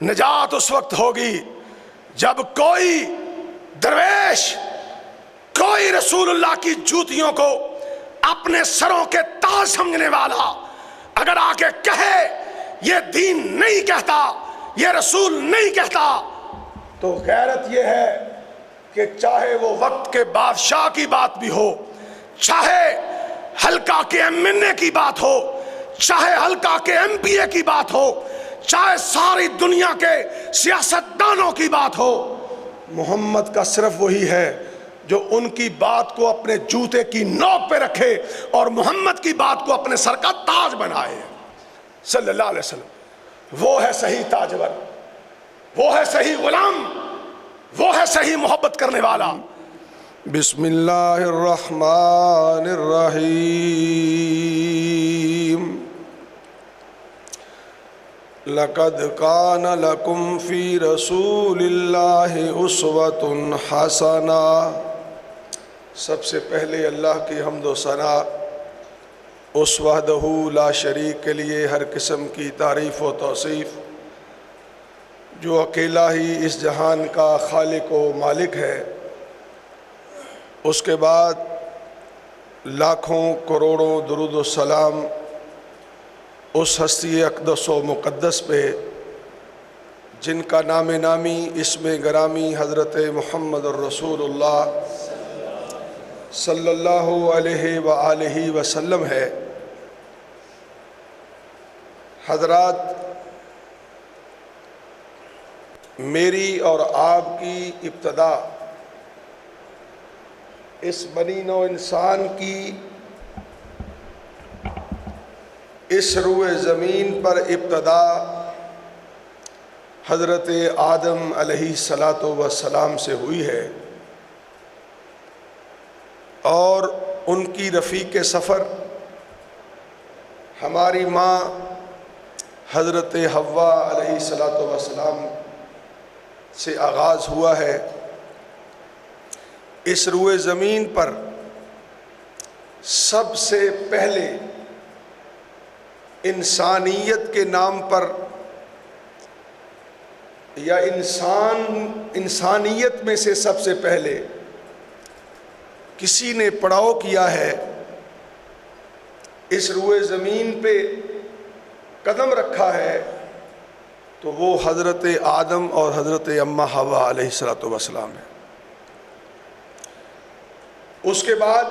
نجات اس وقت ہوگی جب کوئی درویش، کوئی رسول اللہ کی جوتیوں کو اپنے سروں کے تاج سمجھنے والا اگر آ کے کہے یہ دین نہیں کہتا، یہ رسول نہیں کہتا، تو غیرت یہ ہے کہ چاہے وہ وقت کے بادشاہ کی بات بھی ہو، چاہے حلقہ کے MNA کی بات ہو، چاہے حلقہ کے MPA کی بات ہو، چاہے ساری دنیا کے سیاستدانوں کی بات ہو، محمد کا صرف وہی ہے جو ان کی بات کو اپنے جوتے کی نوک پہ رکھے اور محمد کی بات کو اپنے سر کا تاج بنائے صلی اللہ علیہ وسلم۔ وہ ہے صحیح تاجور، وہ ہے صحیح غلام، وہ ہے صحیح محبت کرنے والا۔ بسم اللہ الرحمن الرحیم۔ لقد کان لکم فی رسول اللہ اسوۃ حسنہ۔ سب سے پہلے اللہ کی حمد و ثنا اس وحدہ لا شریک کے لیے ہر قسم کی تعریف و توصیف، جو اکیلا ہی اس جہان کا خالق و مالک ہے۔ اس کے بعد لاکھوں کروڑوں درود و سلام اس ہستی اقدس و مقدس پہ جن کا نام نامی اسم گرامی حضرت محمد الرسول اللہ صلی اللہ علیہ وآلہ وسلم ہے۔ حضرات، میری اور آپ کی ابتدا اس بنی نوع انسان کی اس روئے زمین پر ابتدا حضرت آدم علیہ الصلاۃ والسلام سے ہوئی ہے، اور ان کی رفیق سفر ہماری ماں حضرت حوا علیہ الصلاۃ والسلام سے آغاز ہوا ہے۔ اس روئے زمین پر سب سے پہلے انسانیت کے نام پر یا انسانیت میں سے سب سے پہلے کسی نے پڑاؤ کیا ہے، اس روئے زمین پہ قدم رکھا ہے، تو وہ حضرت آدم اور حضرت اماں حوا علیہ الصلاۃ والسلام ہے۔ اس کے بعد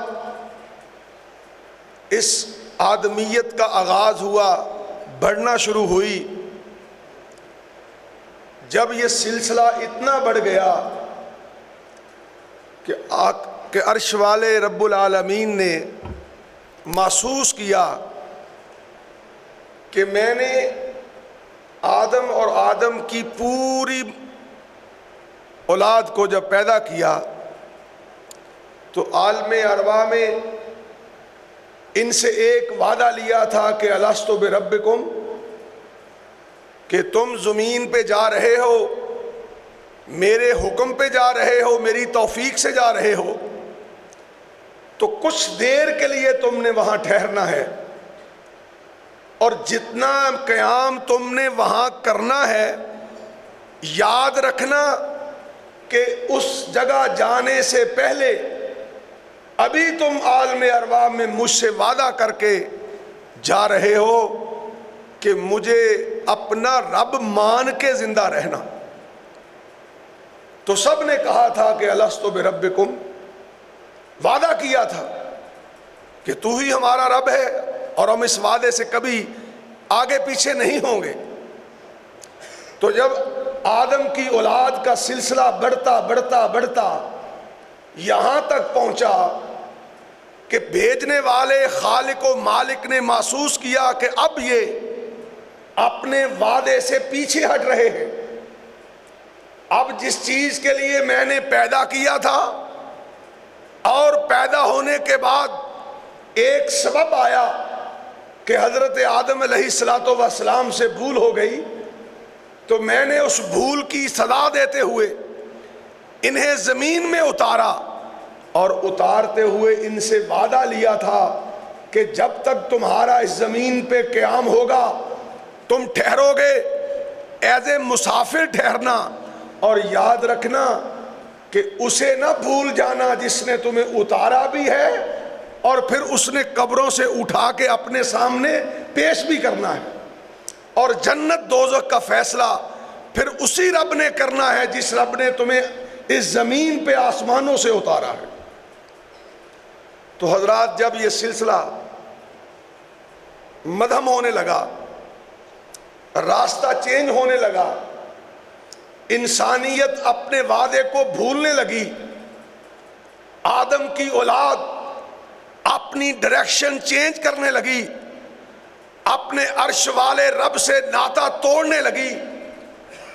اس آدمیت کا آغاز ہوا، بڑھنا شروع ہوئی۔ جب یہ سلسلہ اتنا بڑھ گیا کہ عرش والے رب العالمین نے محسوس کیا کہ میں نے آدم اور آدم کی پوری اولاد کو جب پیدا کیا تو عالم ارواح میں ان سے ایک وعدہ لیا تھا کہ الستو بربکم، کہ تم زمین پہ جا رہے ہو، میرے حکم پہ جا رہے ہو، میری توفیق سے جا رہے ہو، تو کچھ دیر کے لیے تم نے وہاں ٹھہرنا ہے، اور جتنا قیام تم نے وہاں کرنا ہے، یاد رکھنا کہ اس جگہ جانے سے پہلے ابھی تم عالم ارواح میں مجھ سے وعدہ کر کے جا رہے ہو کہ مجھے اپنا رب مان کے زندہ رہنا۔ تو سب نے کہا تھا کہ الستو بربکم، وعدہ کیا تھا کہ تو ہی ہمارا رب ہے اور ہم اس وعدے سے کبھی آگے پیچھے نہیں ہوں گے۔ تو جب آدم کی اولاد کا سلسلہ بڑھتا بڑھتا بڑھتا یہاں تک پہنچا کہ بھیجنے والے خالق و مالک نے محسوس کیا کہ اب یہ اپنے وعدے سے پیچھے ہٹ رہے ہیں، اب جس چیز کے لیے میں نے پیدا کیا تھا، اور پیدا ہونے کے بعد ایک سبب آیا کہ حضرت آدم علیہ الصلاۃ والسلام سے بھول ہو گئی، تو میں نے اس بھول کی سزا دیتے ہوئے انہیں زمین میں اتارا، اور اتارتے ہوئے ان سے وعدہ لیا تھا کہ جب تک تمہارا اس زمین پہ قیام ہوگا، تم ٹھہرو گے، ایز اے مسافر ٹھہرنا، اور یاد رکھنا کہ اسے نہ بھول جانا جس نے تمہیں اتارا بھی ہے اور پھر اس نے قبروں سے اٹھا کے اپنے سامنے پیش بھی کرنا ہے، اور جنت دوزخ کا فیصلہ پھر اسی رب نے کرنا ہے جس رب نے تمہیں اس زمین پہ آسمانوں سے اتارا ہے۔ تو حضرات، جب یہ سلسلہ مدھم ہونے لگا، راستہ چینج ہونے لگا، انسانیت اپنے وعدے کو بھولنے لگی، آدم کی اولاد اپنی ڈائریکشن چینج کرنے لگی، اپنے عرش والے رب سے ناطہ توڑنے لگی،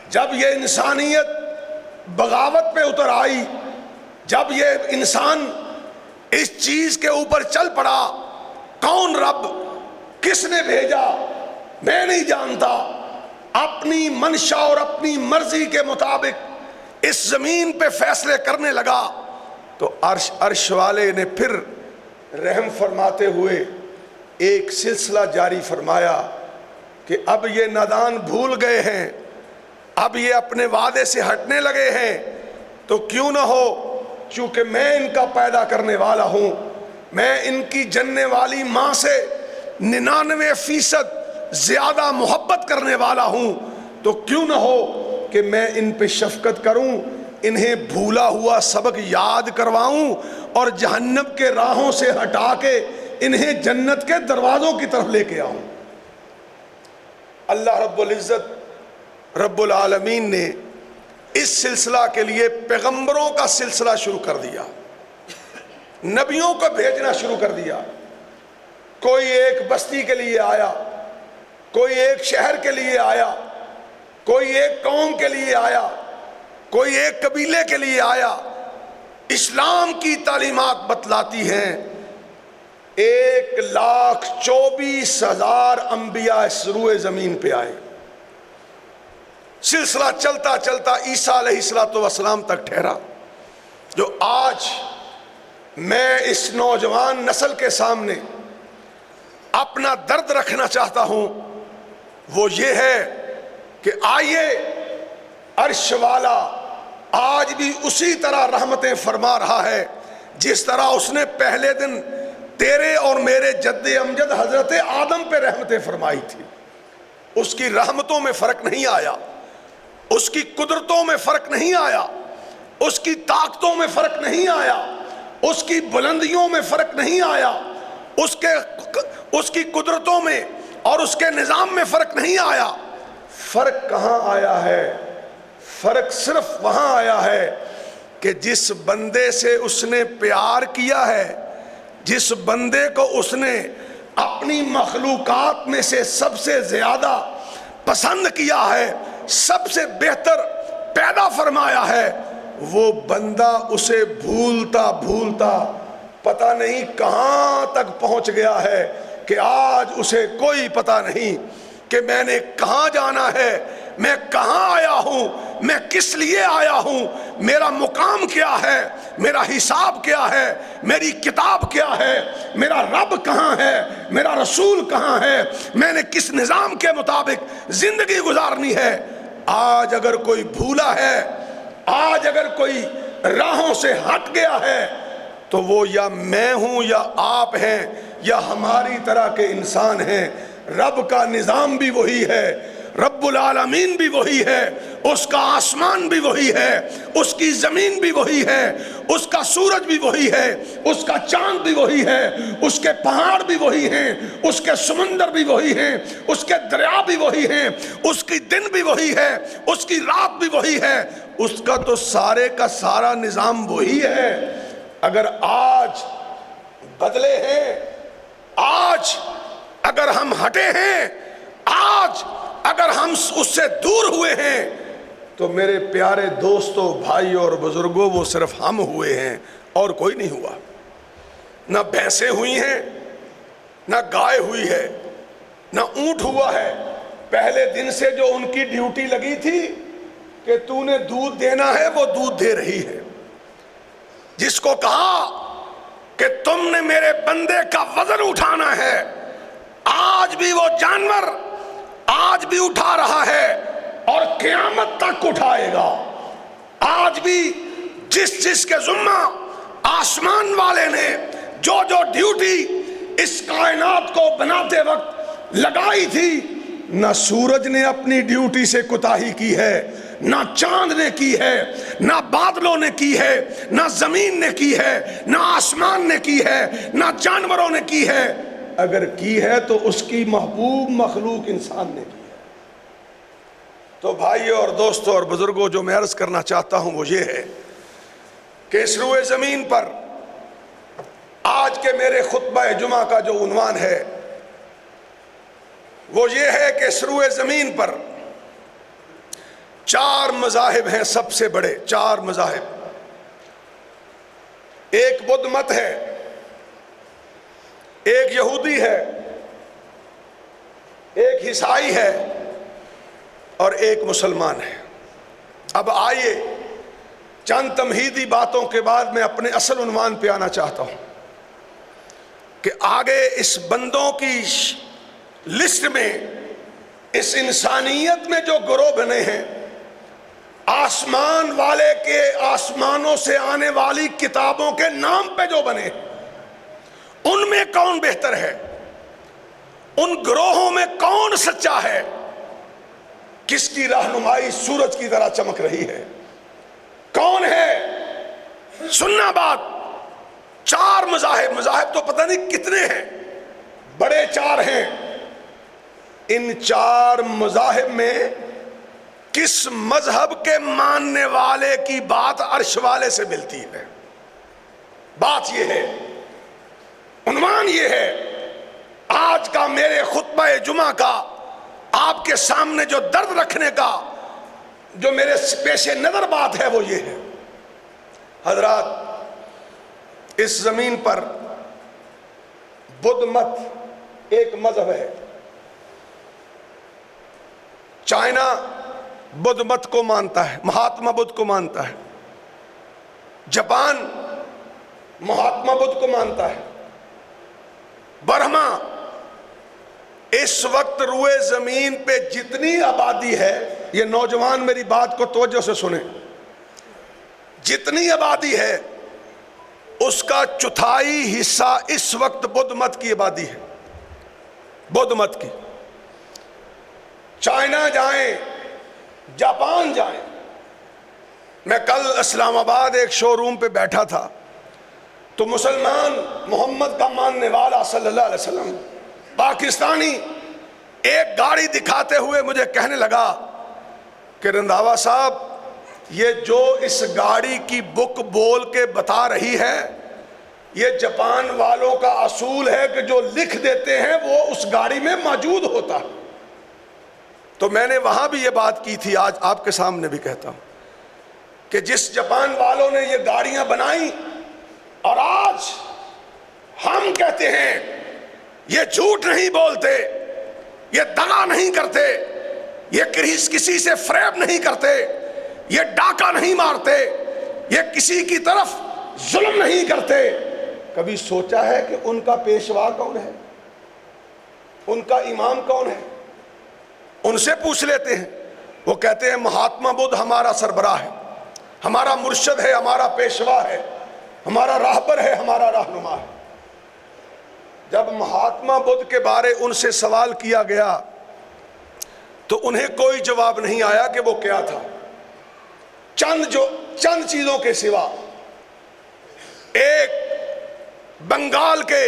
جب یہ انسانیت بغاوت پہ اتر آئی، جب یہ انسان اس چیز کے اوپر چل پڑا، کون رب، کس نے بھیجا، میں نہیں جانتا، اپنی منشا اور اپنی مرضی کے مطابق اس زمین پہ فیصلے کرنے لگا، تو عرش والے نے پھر رحم فرماتے ہوئے ایک سلسلہ جاری فرمایا کہ اب یہ نادان بھول گئے ہیں، اب یہ اپنے وعدے سے ہٹنے لگے ہیں، تو کیوں نہ ہو، چونکہ میں ان کا پیدا کرنے والا ہوں، میں ان کی جننے والی ماں سے 99% زیادہ محبت کرنے والا ہوں، تو کیوں نہ ہو کہ میں ان پہ شفقت کروں، انہیں بھولا ہوا سبق یاد کرواؤں اور جہنم کے راہوں سے ہٹا کے انہیں جنت کے دروازوں کی طرف لے کے آؤں۔ اللہ رب العزت رب العالمین نے اس سلسلہ کے لیے پیغمبروں کا سلسلہ شروع کر دیا، نبیوں کو بھیجنا شروع کر دیا۔ کوئی ایک بستی کے لیے آیا، کوئی ایک شہر کے لیے آیا، کوئی ایک قوم کے لیے آیا، کوئی ایک قبیلے کے لیے آیا۔ اسلام کی تعلیمات بتلاتی ہیں 1,24,000 انبیاء اس روئے زمین پہ آئے، سلسلہ چلتا چلتا عیسیٰ علیہ السلام تک ٹھہرا۔ جو آج میں اس نوجوان نسل کے سامنے اپنا درد رکھنا چاہتا ہوں وہ یہ ہے کہ آئیے، عرش والا آج بھی اسی طرح رحمتیں فرما رہا ہے جس طرح اس نے پہلے دن تیرے اور میرے جد امجد حضرت آدم پہ رحمتیں فرمائی تھی۔ اس کی رحمتوں میں فرق نہیں آیا، اس کی قدرتوں میں فرق نہیں آیا، اس کی طاقتوں میں فرق نہیں آیا، اس کی بلندیوں میں فرق نہیں آیا، اس کی قدرتوں میں اور اس کے نظام میں فرق نہیں آیا۔ فرق کہاں آیا ہے؟ فرق صرف وہاں آیا ہے کہ جس بندے سے اس نے پیار کیا ہے، جس بندے کو اس نے اپنی مخلوقات میں سے سب سے زیادہ پسند کیا ہے، سب سے بہتر پیدا فرمایا ہے، وہ بندہ اسے بھولتا بھولتا پتہ نہیں کہاں تک پہنچ گیا ہے کہ آج اسے کوئی پتہ نہیں کہ میں نے کہاں جانا ہے، میں کہاں آیا ہوں، میں کس لیے آیا ہوں، میرا مقام کیا ہے، میرا حساب کیا ہے، میری کتاب کیا ہے، میرا رب کہاں ہے، میرا رسول کہاں ہے، میں نے کس نظام کے مطابق زندگی گزارنی ہے۔ آج اگر کوئی بھولا ہے، آج اگر کوئی راہوں سے ہٹ گیا ہے، تو وہ یا میں ہوں یا آپ ہیں یا ہماری طرح کے انسان ہیں۔ رب کا نظام بھی وہی ہے، رب العالمین بھی وہی ہے، اس کا آسمان بھی وہی ہے، اس کی زمین بھی وہی ہے، اس کا سورج بھی وہی ہے، اس کا چاند بھی وہی ہے، اس کے پہاڑ بھی وہی ہیں، اس کے سمندر بھی وہی ہیں، اس کے دریا بھی وہی ہیں، اس کی دن بھی وہی ہے، اس کی رات بھی وہی ہے، اس کا تو سارے کا سارا نظام وہی ہے۔ اگر آج بدلے ہیں، آج اگر ہم ہٹے ہیں، آج اگر ہم اس سے دور ہوئے ہیں، تو میرے پیارے دوستوں، بھائیوں اور بزرگوں، وہ صرف ہم ہوئے ہیں اور کوئی نہیں ہوا۔ نہ بھینسیں ہوئی ہیں، نہ گائے ہوئی ہے، نہ اونٹ ہوا ہے۔ پہلے دن سے جو ان کی ڈیوٹی لگی تھی کہ تو نے دودھ دینا ہے، وہ دودھ دے رہی ہے۔ جس کو کہا کہ تم نے میرے بندے کا وزن اٹھانا ہے، آج بھی وہ جانور آج بھی اٹھا رہا ہے۔ اور قیامت تک اٹھائے گا۔ آج بھی جس کے ذمہ آسمان والے نے جو ڈیوٹی اس کائنات کو بناتے وقت لگائی تھی، نہ سورج نے اپنی ڈیوٹی سے کوتاہی کی ہے، نہ چاند نے کی ہے، نہ بادلوں نے کی ہے، نہ زمین نے کی ہے، نہ آسمان نے کی ہے، نہ جانوروں نے کی ہے۔ اگر کی ہے تو اس کی محبوب مخلوق انسان نے کی ہے۔ تو بھائیوں اور دوستوں اور بزرگوں، جو میں عرض کرنا چاہتا ہوں وہ یہ ہے کہ اس روئے زمین پر آج کے میرے خطبہ جمعہ کا جو عنوان ہے وہ یہ ہے کہ اس روئے زمین پر 4 مذاہب ہیں، سب سے بڑے 4 مذاہب۔ ایک بدھ مت ہے، ایک یہودی ہے، ایک عیسائی ہے اور ایک مسلمان ہے۔ اب آئیے چند تمہیدی باتوں کے بعد میں اپنے اصل عنوان پہ آنا چاہتا ہوں کہ آگے اس بندوں کی لسٹ میں، اس انسانیت میں جو گروہ بنے ہیں، آسمان والے کے آسمانوں سے آنے والی کتابوں کے نام پہ جو بنے، ان میں کون بہتر ہے؟ ان گروہوں میں کون سچا ہے؟ کس کی رہنمائی سورج کی طرح چمک رہی ہے؟ کون ہے؟ سننا بات، 4 مذاہب تو پتہ نہیں کتنے ہیں، بڑے 4 ہیں۔ ان 4 مذاہب میں کس مذہب کے ماننے والے کی بات عرش والے سے ملتی ہے؟ بات یہ ہے، عنوان یہ ہے آج کا میرے خطبہ جمعہ کا، آپ کے سامنے جو درد رکھنے کا جو میرے پیش نظر بات ہے وہ یہ ہے۔ حضرات، اس زمین پر بدھ مت ایک مذہب ہے۔ چائنا بدھ مت کو مانتا ہے، مہاتما بدھ کو مانتا ہے۔ جاپان مہاتما بدھ کو مانتا ہے۔ برہما، اس وقت روئے زمین پہ جتنی آبادی ہے، یہ نوجوان میری بات کو توجہ سے سنیں، جتنی آبادی ہے اس کا 1/4 حصہ اس وقت بدھ مت کی آبادی ہے، بدھ مت کی۔ چائنا جائیں، جاپان جائیں۔ میں کل اسلام آباد ایک شو روم پہ بیٹھا تھا تو مسلمان محمد کا ماننے والا صلی اللہ علیہ وسلم پاکستانی ایک گاڑی دکھاتے ہوئے مجھے کہنے لگا کہ رندھاوا صاحب، یہ جو اس گاڑی کی بک بول کے بتا رہی ہے، یہ جاپان والوں کا اصول ہے کہ جو لکھ دیتے ہیں وہ اس گاڑی میں موجود ہوتا ہے۔ تو میں نے وہاں بھی یہ بات کی تھی، آج آپ کے سامنے بھی کہتا ہوں کہ جس جاپان والوں نے یہ گاڑیاں بنائیں اور آج ہم کہتے ہیں یہ جھوٹ نہیں بولتے، یہ دغا نہیں کرتے، یہ کسی سے فریب نہیں کرتے، یہ ڈاکہ نہیں مارتے، یہ کسی کی طرف ظلم نہیں کرتے، کبھی سوچا ہے کہ ان کا پیشوا کون ہے؟ ان کا امام کون ہے؟ ان سے پوچھ لیتے ہیں، وہ کہتے ہیں مہاتما بدھ ہمارا سربراہ ہے، ہمارا مرشد ہے، ہمارا پیشوا ہے، ہمارا راہبر ہے، ہمارا رہنما ہے۔ جب مہاتما بدھ کے بارے ان سے سوال کیا گیا تو انہیں کوئی جواب نہیں آیا کہ وہ کیا تھا، چند چیزوں کے سوا۔ ایک بنگال کے،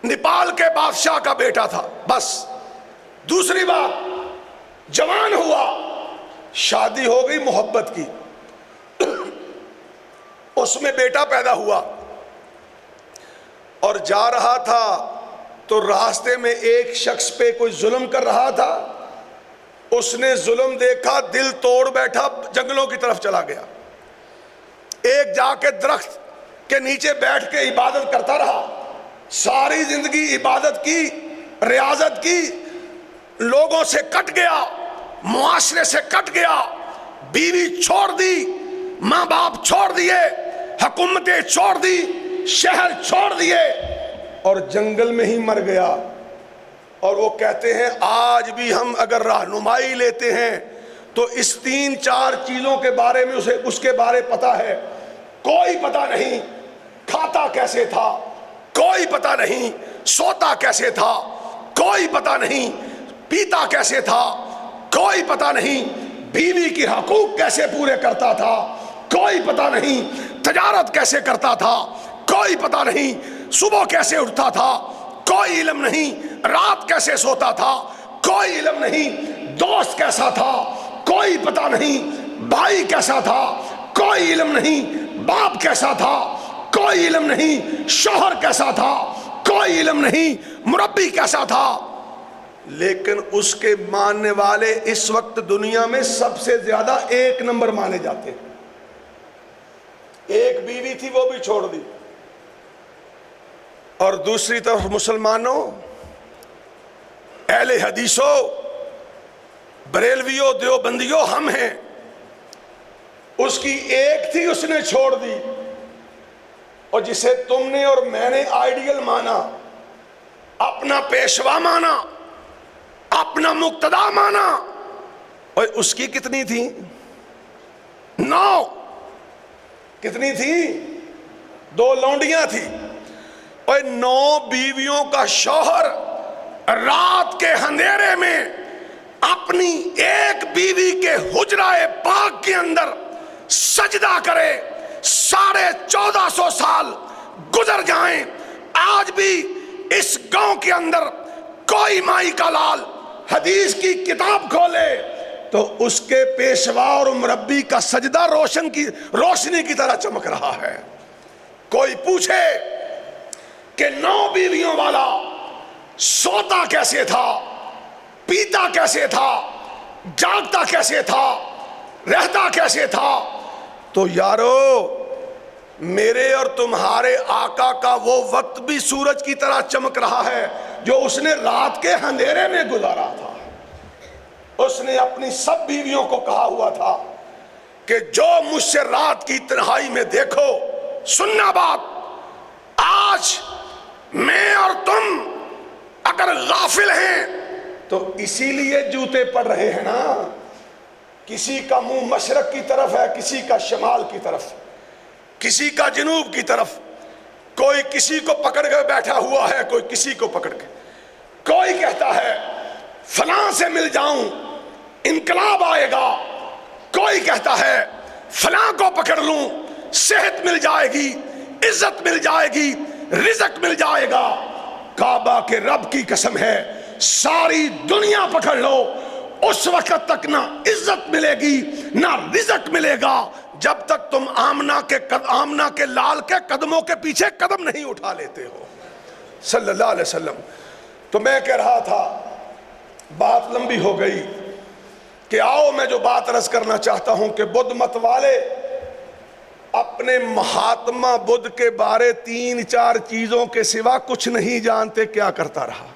نیپال کے بادشاہ کا بیٹا تھا، بس۔ دوسری بات، جوان ہوا، شادی ہو گئی محبت کی، اس میں بیٹا پیدا ہوا، اور جا رہا تھا تو راستے میں ایک شخص پہ کوئی ظلم کر رہا تھا، اس نے ظلم دیکھا، دل توڑ بیٹھا، جنگلوں کی طرف چلا گیا۔ ایک جا کے درخت کے نیچے بیٹھ کے عبادت کرتا رہا، ساری زندگی عبادت کی، ریاضت کی، لوگوں سے کٹ گیا، معاشرے سے کٹ گیا، بیوی چھوڑ دی، ماں باپ چھوڑ دیے، حکومتیں چھوڑ دی، شہر چھوڑ دیے، اور جنگل میں ہی مر گیا۔ اور وہ کہتے ہیں آج بھی ہم اگر رہنمائی لیتے ہیں تو اس 3-4 چیزوں کے بارے میں اسے اس کے بارے پتا ہے. کوئی پتا نہیں کھاتا کیسے تھا, کوئی پتا نہیں سوتا کیسے تھا, کوئی پتا نہیں پیتا کیسے تھا, کوئی پتا نہیں بیوی کی حقوق کیسے پورے کرتا تھا, کوئی پتا نہیں تجارت کیسے کرتا تھا, کوئی پتا نہیں صبح کیسے اٹھتا تھا, کوئی علم نہیں رات کیسے سوتا تھا, کوئی علم نہیں دوست کیسا تھا, کوئی پتا نہیں بھائی کیسا تھا, کوئی علم نہیں باپ کیسا تھا, کوئی علم نہیں شوہر کیسا تھا, کوئی علم نہیں مربی کیسا تھا. لیکن اس کے ماننے والے اس وقت دنیا میں سب سے زیادہ 1 نمبر مانے جاتے ہیں. ایک بیوی تھی وہ بھی چھوڑ دی, اور دوسری طرف مسلمانوں, اہل حدیثوں, بریلویوں, دیوبندیوں ہم ہیں, اس کی ایک تھی اس نے چھوڑ دی, اور جسے تم نے اور میں نے آئیڈیل مانا, اپنا پیشوا مانا, اپنا مقتدا مانا, اور اس کی کتنی تھی؟ 9. کتنی تھی؟ 2 لونڈیاں تھی. اور 9 بیویوں کا شوہر رات کے اندھیرے میں اپنی ایک بیوی کے حجرہ پاک کے اندر سجدہ کرے, 1450 سال گزر جائیں, آج بھی اس گاؤں کے اندر کوئی مائی کا لال حدیث کی کتاب کھولے تو اس کے پیشوا اور مربی کا سجدہ روشنی کی طرح چمک رہا ہے. کوئی پوچھے کہ 9 بیویوں والا سوتا کیسے تھا, پیتا کیسے تھا, جاگتا کیسے تھا, رہتا کیسے تھا, تو یارو میرے اور تمہارے آقا کا وہ وقت بھی سورج کی طرح چمک رہا ہے جو اس نے رات کے اندھیرے میں گزارا تھا. اس نے اپنی سب بیویوں کو کہا ہوا تھا کہ جو مجھ سے رات کی تنہائی میں دیکھو, سننا بات, آج میں اور تم اگر غافل ہیں تو اسی لیے جوتے پڑ رہے ہیں نا. کسی کا منہ مشرق کی طرف ہے, کسی کا شمال کی طرف, کسی کا جنوب کی طرف, کوئی کسی کو پکڑ کے بیٹھا ہوا ہے, کوئی کسی کو پکڑ کے, کوئی کہتا ہے فلاں سے مل جاؤں انقلاب آئے گا, کوئی کہتا ہے فلاں کو پکڑ لوں صحت مل جائے گی, عزت مل جائے گی, رزق مل جائے گا. کعبہ کے رب کی قسم ہے, ساری دنیا پکڑ لو, اس وقت تک نہ عزت ملے گی نہ رزق ملے گا جب تک تم آمنہ کے لال کے قدموں کے پیچھے قدم نہیں اٹھا لیتے ہو صلی اللہ علیہ وسلم. تو میں کہہ رہا تھا, بات لمبی ہو گئی, کہ آؤ میں جو بات عرض کرنا چاہتا ہوں کہ بدھ مت والے اپنے مہاتما بدھ کے بارے 3-4 چیزوں کے سوا کچھ نہیں جانتے. کیا کرتا رہا,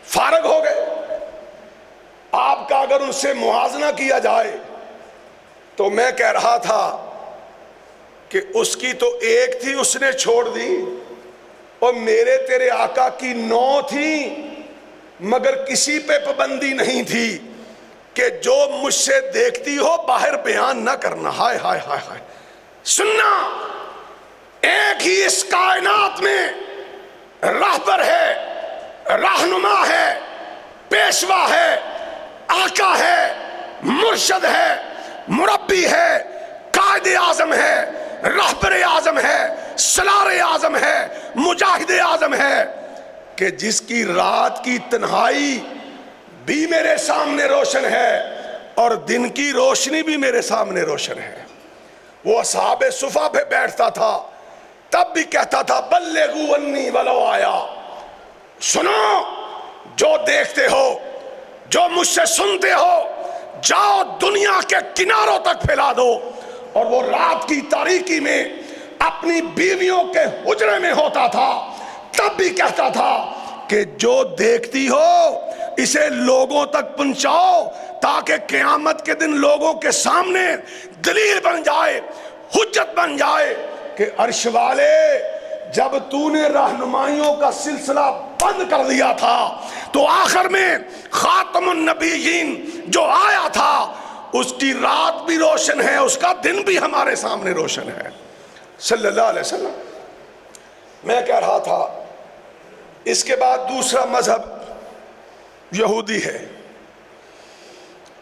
فارغ ہو گئے. آپ کا اگر ان سے موازنہ کیا جائے تو میں کہہ رہا تھا کہ اس کی تو ایک تھی اس نے چھوڑ دی, اور میرے تیرے آقا کی 9 تھی, مگر کسی پہ پابندی نہیں تھی کہ جو مجھ سے دیکھتی ہو باہر بیان نہ کرنا. ہائے ہائے ہائے ہائے, سننا, ایک ہی اس کائنات میں راہبر ہے, رہنما ہے, پیشوا ہے, آقا ہے, مرشد ہے, مربی ہے, قائد اعظم ہے, رہبر اعظم ہے, سالار اعظم ہے, مجاہد اعظم ہے, کہ جس کی رات کی تنہائی بھی میرے سامنے روشن ہے اور دن کی روشنی بھی میرے سامنے روشن ہے. وہ اصحاب صفا پہ بیٹھتا تھا تب بھی کہتا تھا بلغوا انی ولو آیا. سنو, جو دیکھتے ہو, جو مجھ سے سنتے ہو, جاؤ دنیا کے کناروں تک پھیلا دو. اور وہ رات کی تاریکی میں اپنی بیویوں کے حجرے میں ہوتا تھا, تب بھی کہتا تھا کہ جو دیکھتی ہو اسے لوگوں تک پہنچاؤ تاکہ قیامت کے دن لوگوں کے سامنے دلیل بن جائے, حجت بن جائے کہ عرش والے جب تو نے رہنمائیوں کا سلسلہ بند کر دیا تھا، تو آخر میں خاتم النبیین جو آیا تھا اس کی رات بھی روشن ہے، اس کا دن بھی ہمارے سامنے روشن ہے صلی اللہ علیہ وسلم۔ میں کہہ رہا تھا اس کے بعد دوسرا مذہب یہودی ہے،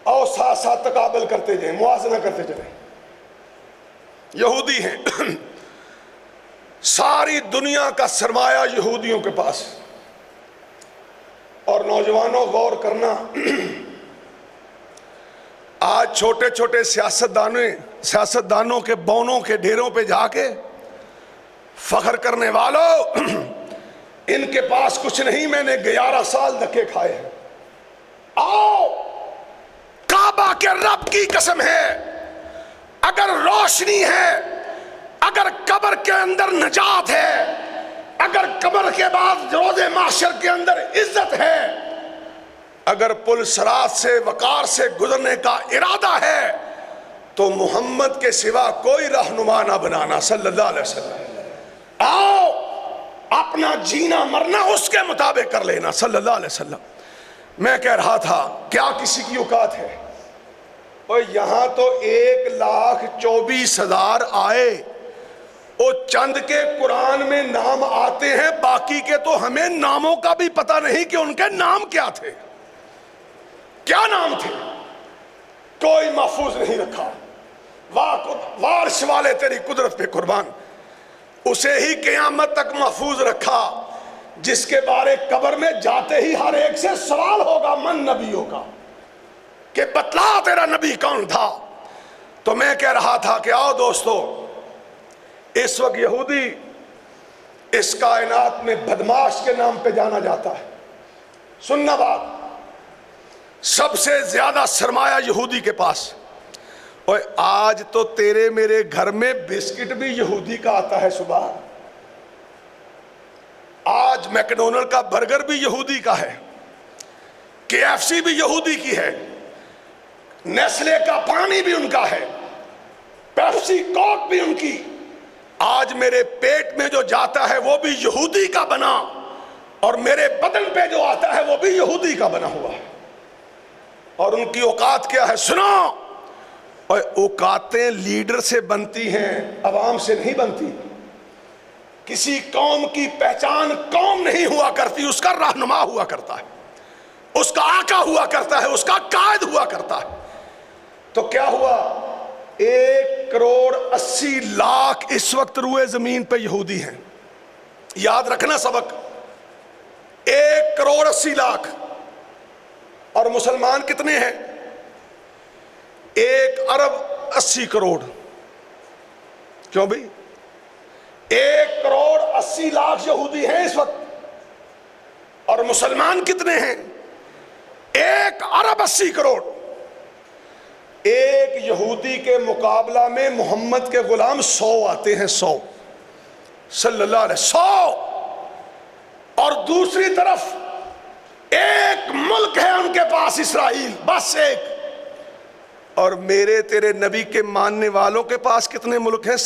اور ساتھ ساتھ تقابل کرتے جائیں، موازنہ کرتے جائیں۔ یہودی ہیں، ساری دنیا کا سرمایہ یہودیوں کے پاس، اور نوجوانوں غور کرنا، آج چھوٹے چھوٹے سیاستدانوں کے بونوں کے ڈھیروں پہ جا کے فخر کرنے والوں، ان کے پاس کچھ نہیں، میں نے 11 سال دھکے کھائے ہیں۔ آؤ، کعبہ کے رب کی قسم ہے، اگر روشنی ہے، اگر قبر کے اندر نجات ہے، اگر قبر کے بعد روز محشر کے اندر عزت ہے، اگر پل صراط سے وقار سے گزرنے کا ارادہ ہے، تو محمد کے سوا کوئی رہنما نہ بنانا صلی اللہ علیہ وسلم۔ آؤ، اپنا جینا مرنا اس کے مطابق کر لینا صلی اللہ علیہ وسلم۔ میں کہہ رہا تھا کیا کسی کی اوقات ہے؟ اور یہاں تو 1,24,000 آئے، وہ چند کے قرآن میں نام آتے ہیں، باقی کے تو ہمیں ناموں کا بھی پتہ نہیں کہ ان کے نام کیا تھے، کیا نام تھے، کوئی محفوظ نہیں رکھا۔ وارش والے تیری قدرت پہ قربان، اسے ہی قیامت تک محفوظ رکھا جس کے بارے قبر میں جاتے ہی ہر ایک سے سوال ہوگا من نبیوں کا، کہ بتلا تیرا نبی کون تھا۔ تو میں کہہ رہا تھا کہ آؤ دوستو، اس وقت یہودی اس کائنات میں بدماش کے نام پہ جانا جاتا ہے۔ سننا بات، سب سے زیادہ سرمایہ یہودی کے پاس، اور آج تو تیرے میرے گھر میں بسکٹ بھی یہودی کا آتا ہے صبح، آج میکڈونلڈ کا برگر بھی یہودی کا ہے، KFC بھی یہودی کی ہے، نیسلے کا پانی بھی ان کا ہے، پیپسی کوک بھی ان کی۔ آج میرے پیٹ میں جو جاتا ہے وہ بھی یہودی کا بنا، اور میرے بدن پہ جو آتا ہے وہ بھی یہودی کا بنا ہوا ہے۔ اور ان کی اوقات کیا ہے؟ سنو، اور اوقاتیں لیڈر سے بنتی ہیں، عوام سے نہیں بنتی۔ کسی قوم کی پہچان قوم نہیں ہوا کرتی، اس کا رہنما ہوا کرتا ہے، اس کا آقا ہوا کرتا ہے، اس کا قائد ہوا کرتا ہے۔ تو کیا ہوا؟ 1,80,00,000 اس وقت روئے زمین پہ یہودی ہیں۔ یاد رکھنا سبق، 1,80,00,000، اور مسلمان کتنے ہیں؟ 1,80,00,000,000۔ کیوں بھئی؟ 1,80,00,000 یہودی ہیں اس وقت، اور مسلمان کتنے ہیں؟ 1,80,00,000,000۔ ایک یہودی کے مقابلہ میں محمد کے غلام 100 آتے ہیں، 100 صلی اللہ علیہ 100، اور دوسری طرف ایک ملک ہے ان کے پاس، اسرائیل، بس ایک۔ اور میرے تیرے نبی کے ماننے والوں کے پاس کتنے ملک ہیں؟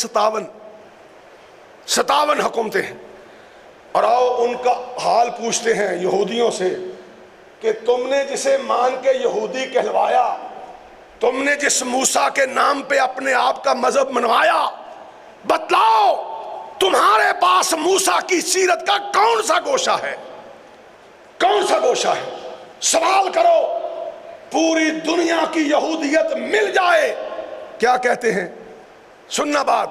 57 حکومتیں ہیں۔ اور آؤ ان کا حال پوچھتے ہیں یہودیوں سے کہ تم نے جسے مان کے یہودی کہلوایا، تم نے جس موسیٰ کے نام پہ اپنے آپ کا مذہب منوایا، بتلاؤ تمہارے پاس موسیٰ کی سیرت کا کون سا گوشہ ہے؟ کون سا گوشہ ہے؟ سوال کرو، پوری دنیا کی یہودیت مل جائے، کیا کہتے ہیں؟ سننا بات،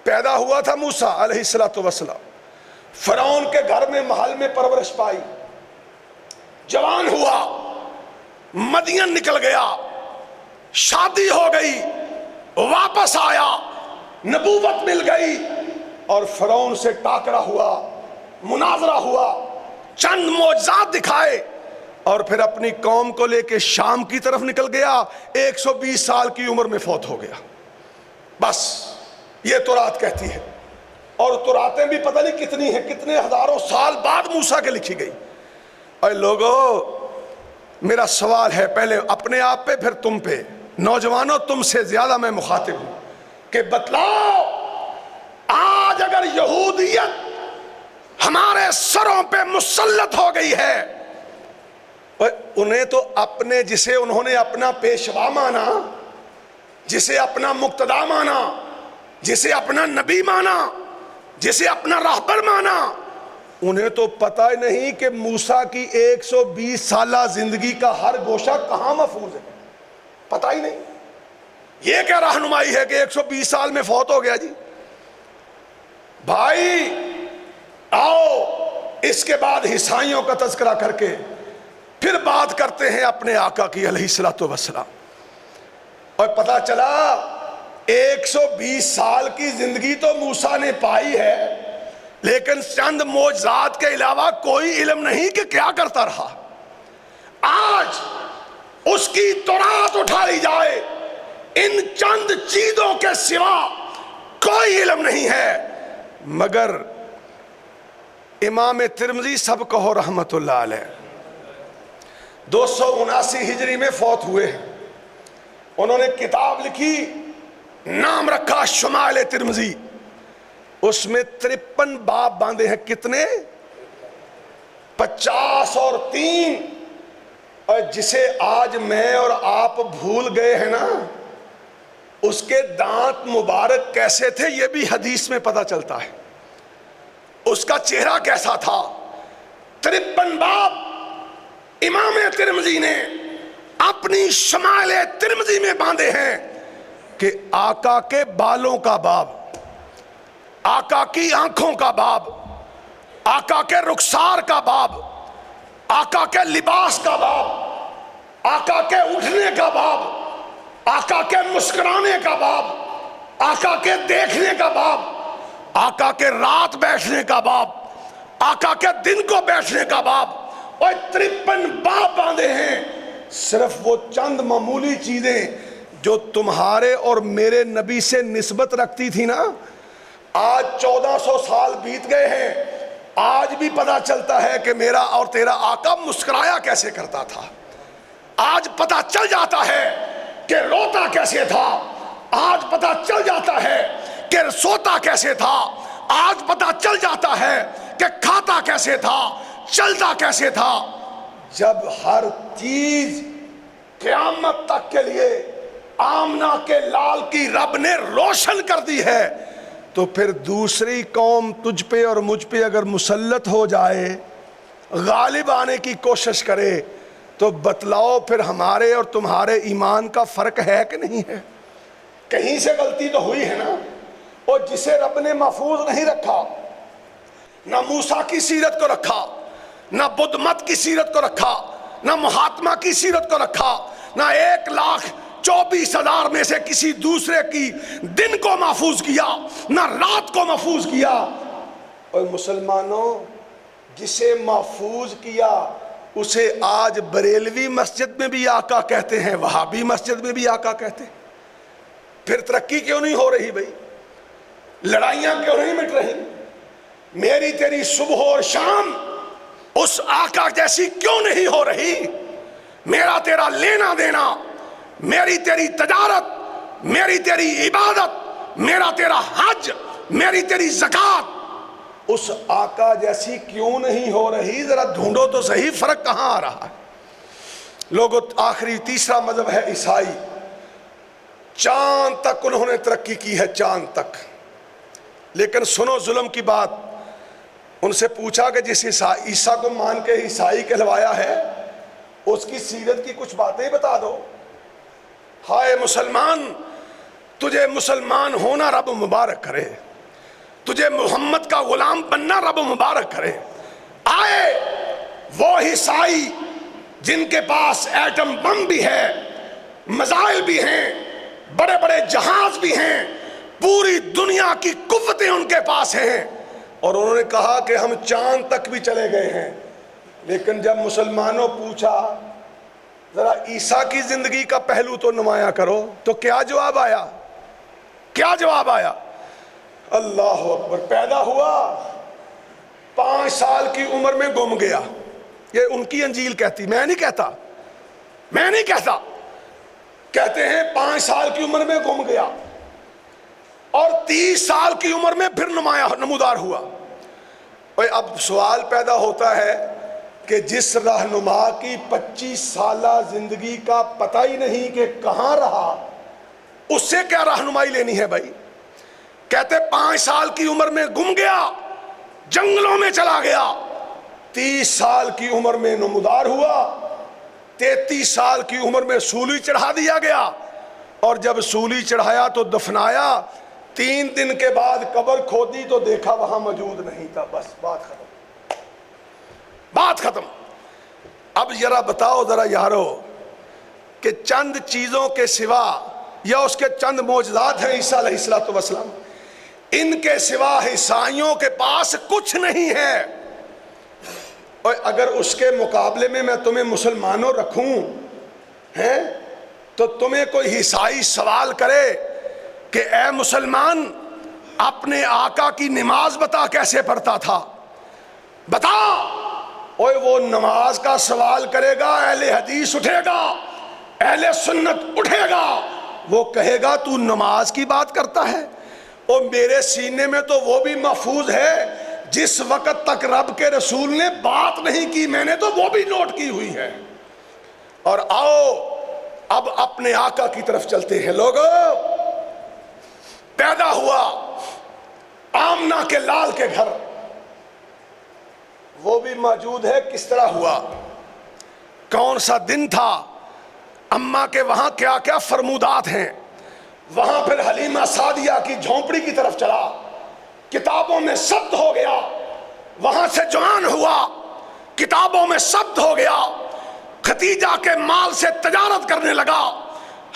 پیدا ہوا تھا موسیٰ علیہ السلام، فرعون کے گھر میں محل میں پرورش پائی، جوان ہوا، مدین نکل گیا، شادی ہو گئی، واپس آیا، نبوت مل گئی، اور فرعون سے ٹاکرا ہوا، مناظرہ ہوا، چند معجزات دکھائے، اور پھر اپنی قوم کو لے کے شام کی طرف نکل گیا، 120 سال کی عمر میں فوت ہو گیا۔ بس یہ تورات کہتی ہے، اور توراتیں بھی پتہ نہیں کتنی ہیں، کتنے ہزاروں سال بعد موسیٰ کے لکھی گئی۔ اور لوگوں، میرا سوال ہے پہلے اپنے آپ پہ پھر تم پہ، نوجوانوں تم سے زیادہ میں مخاطب ہوں، کہ بتلاؤ آج اگر یہودیت ہمارے سروں پہ مسلط ہو گئی ہے. انہیں تو اپنے جسے انہوں نے اپنا پیشوا مانا، جسے اپنا مقتدا مانا، جسے اپنا نبی مانا، جسے اپنا راہبر مانا، انہیں تو پتہ ہی نہیں کہ موسیٰ کی 120 سالہ زندگی کا ہر گوشہ کہاں محفوظ ہے. پتہ ہی نہیں. یہ کیا رہنمائی ہے کہ 120 سال میں فوت ہو گیا جی؟ بھائی آؤ اس کے بعد عیسائیوں کا تذکرہ کر کے پھر بات کرتے ہیں اپنے آقا کی علیہ الصلوۃ والسلام. اور پتہ چلا 120 سال کی زندگی تو موسیٰ نے پائی ہے، لیکن چند معجزات کے علاوہ کوئی علم نہیں کہ کیا کرتا رہا. آج اس کی تورات اٹھائی جائے، ان چند چیزوں کے سوا کوئی علم نہیں ہے. مگر امام ترمذی سب کہو رحمت اللہ علیہ 279 ہجری میں فوت ہوئے ہیں. انہوں نے کتاب لکھی، نام رکھا شمائل ترمذی. اس میں 53 باب باندھے ہیں. کتنے؟ 50 اور 3. اور جسے آج میں اور آپ بھول گئے ہیں نا، اس کے دانت مبارک کیسے تھے یہ بھی حدیث میں پتہ چلتا ہے. اس کا چہرہ کیسا تھا. 53 باب امام ترمذی نے اپنی شمائل ترمذی میں باندھے ہیں کہ آقا کے بالوں کا باب، آقا کی آنکھوں کا باب، آقا کے رخسار کا باب، آقا کے لباس کا باب، آقا کے اٹھنے کا باب، آقا کے مسکرانے کا باب، آقا کے دیکھنے کا باب، آقا کے رات بیٹھنے کا باب، آقا کے دن کو بیٹھنے کا باب. اور 53 باب باندھے ہیں. صرف وہ چند معمولی چیزیں جو تمہارے اور میرے نبی سے نسبت رکھتی تھی نا، آج 1400 سال بیت گئے ہیں، آج بھی پتہ چلتا ہے کہ میرا اور تیرا آقا مسکرایا کیسے کرتا تھا. آج پتہ چل جاتا ہے کہ روتا کیسے تھا. آج پتہ چل جاتا ہے کہ سوتا کیسے تھا. آج پتہ چل جاتا ہے کہ کھاتا کیسے تھا، چلتا کیسے تھا. جب ہر چیز قیامت تک کے لیے آمنہ کے لال کی رب نے روشن کر دی ہے، تو پھر دوسری قوم تجھ پہ اور مجھ پہ اگر مسلط ہو جائے، غالب آنے کی کوشش کرے، تو بتلاؤ پھر ہمارے اور تمہارے ایمان کا فرق ہے کہ نہیں ہے؟ کہیں سے غلطی تو ہوئی ہے نا. اور جسے رب نے محفوظ نہیں رکھا، نہ موسیٰ کی سیرت کو رکھا، نہ بدھ مت کی سیرت کو رکھا، نہ مہاتما کی سیرت کو رکھا، نہ 1,24,000 میں سے کسی دوسرے کی دن کو محفوظ کیا، نہ رات کو محفوظ کیا. اور مسلمانوں، جسے محفوظ کیا اسے آج بریلوی مسجد میں بھی آقا کہتے ہیں، وہابی مسجد میں بھی آقا کہتے ہیں. پھر ترقی کیوں نہیں ہو رہی بھائی؟ لڑائیاں کیوں نہیں مٹ رہی؟ میری تیری صبح اور شام اس آقا جیسی کیوں نہیں ہو رہی؟ میرا تیرا لینا دینا، میری تیری تجارت، میری تیری عبادت، میرا تیرا حج، میری تیری زکوٰۃ اس آقا جیسی کیوں نہیں ہو رہی؟ ذرا ڈھونڈو تو صحیح فرق کہاں آ رہا ہے. لوگوں، آخری تیسرا مذہب ہے عیسائی. چاند تک انہوں نے ترقی کی ہے، چاند تک. لیکن سنو ظلم کی بات. ان سے پوچھا کہ جس عیسیٰ کو مان کے عیسائی کہلوایا ہے، اس کی سیرت کی کچھ باتیں بتا دو. ہائے مسلمان، تجھے مسلمان ہونا رب مبارک کرے، تجھے محمد کا غلام بننا رب مبارک کرے. آئے وہ عیسائی جن کے پاس ایٹم بم بھی ہے، میزائل بھی ہیں، بڑے بڑے جہاز بھی ہیں، پوری دنیا کی قوتیں ان کے پاس ہیں، اور انہوں نے کہا کہ ہم چاند تک بھی چلے گئے ہیں. لیکن جب مسلمانوں پوچھا ذرا عیسیٰ کی زندگی کا پہلو تو نمایاں کرو، تو کیا جواب آیا؟ کیا جواب آیا؟ اللہ اکبر. پیدا ہوا 5 سال کی عمر میں گم گیا. یہ ان کی انجیل کہتی، میں نہیں کہتا. میں نہیں کہتا. کہتے ہیں 5 سال کی عمر میں گم گیا اور 30 سال کی عمر میں پھر نمودار ہوا. اب سوال پیدا ہوتا ہے کہ جس رہنما کی 25 سالہ زندگی کا پتہ ہی نہیں کہ کہاں رہا، اس سے کیا رہنمائی لینی ہے بھائی؟ کہتے 5 سال کی عمر میں گم گیا، جنگلوں میں چلا گیا، 30 سال کی عمر میں نمودار ہوا، 33 سال کی عمر میں سولی چڑھا دیا گیا، اور جب سولی چڑھایا تو دفنایا، 3 دن کے بعد قبر کھودی تو دیکھا وہاں موجود نہیں تھا، بس بات ختم، بات ختم۔ اب ذرا بتاؤ ذرا یارو کہ چند چیزوں کے سوا، یا اس کے چند معجزات ہیں عیسیٰ علیہ السلام، ان کے سوا عیسائیوں کے پاس کچھ نہیں ہے۔ اور اگر اس کے مقابلے میں تمہیں مسلمانوں رکھوں ہیں تو تمہیں کوئی عیسائی سوال کرے کہ اے مسلمان اپنے آقا کی نماز بتا کیسے پڑھتا تھا، بتا، اور وہ نماز کا سوال کرے گا، اہل حدیث اٹھے گا، اہل سنت اٹھے گا، وہ کہے گا تو نماز کی بات کرتا ہے، اور میرے سینے میں تو وہ بھی محفوظ ہے جس وقت تک رب کے رسول نے بات نہیں کی، میں نے تو وہ بھی نوٹ کی ہوئی ہے۔ اور آؤ اب اپنے آقا کی طرف چلتے ہیں۔ لوگوں، پیدا ہوا آمنہ کے لال کے گھر، وہ بھی موجود ہے، کس طرح ہوا، کون سا دن تھا، اماں کے وہاں کیا کیا فرمودات ہیں۔ وہاں پھر حلیمہ سعدیہ کی جھونپڑی کی طرف چلا، کتابوں میں ثبت ہو گیا، وہاں سے جوان ہوا، کتابوں میں ثبت ہو گیا، ختیجہ کے مال سے تجارت کرنے لگا،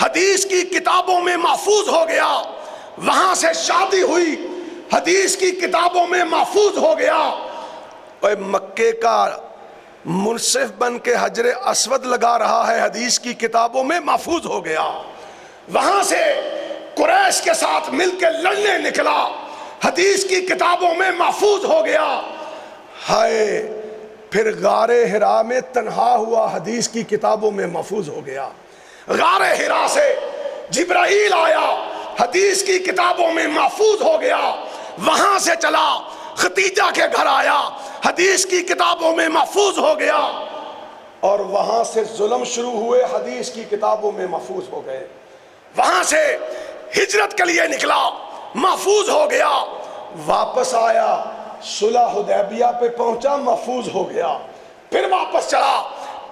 حدیث کی کتابوں میں محفوظ ہو گیا، وہاں سے شادی ہوئی، حدیث کی کتابوں میں محفوظ ہو گیا، اور مکے کا منصف بن کے حجر اسود لگا رہا ہے، حدیث کی کتابوں میں محفوظ ہو گیا، وہاں سے قریش کے ساتھ مل کے لڑنے نکلا، حدیث کی کتابوں میں محفوظ ہو گیا، ہائے پھر غار حرا میں تنہا ہوا، حدیث کی کتابوں میں محفوظ ہو گیا، غار حرا سے جبرائیل آیا، حدیث کی کتابوں میں محفوظ ہو گیا، وہاں سے چلا ختیجہ کے گھر آیا، حدیث کی کتابوں میں محفوظ ہو گیا، اور وہاں سے ظلم شروع ہوئے، حدیث کی کتابوں میں محفوظ ہو گئے، وہاں سے ہجرت کے لیے نکلا، محفوظ ہو گیا، واپس آیا، صلح حدیبیہ پہ پہنچا، محفوظ ہو گیا، پھر واپس چلا،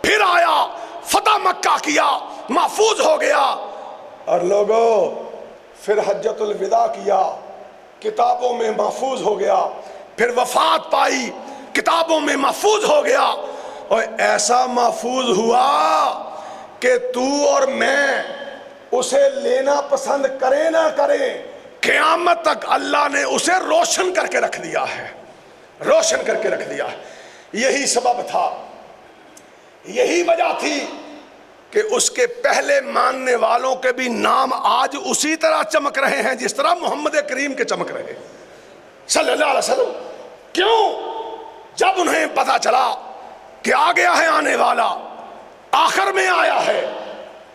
پھر آیا، فتح مکہ کیا، محفوظ ہو گیا، اور لوگوں پھر حجۃ الوداع کیا، کتابوں میں محفوظ ہو گیا، پھر وفات پائی، کتابوں میں محفوظ ہو گیا، اور ایسا محفوظ ہوا کہ تو اور میں اسے لینا پسند کریں نہ کریں، قیامت تک اللہ نے اسے روشن کر کے رکھ دیا ہے، روشن کر کے رکھ دیا ہے۔ یہی سبب تھا، یہی وجہ تھی کہ اس کے پہلے ماننے والوں کے بھی نام آج اسی طرح چمک رہے ہیں جس طرح محمد کریم کے چمک رہے صلی اللہ علیہ وسلم۔ کیوں؟ جب انہیں پتا چلا کہ آ گیا ہے آنے والا، آخر میں آیا ہے،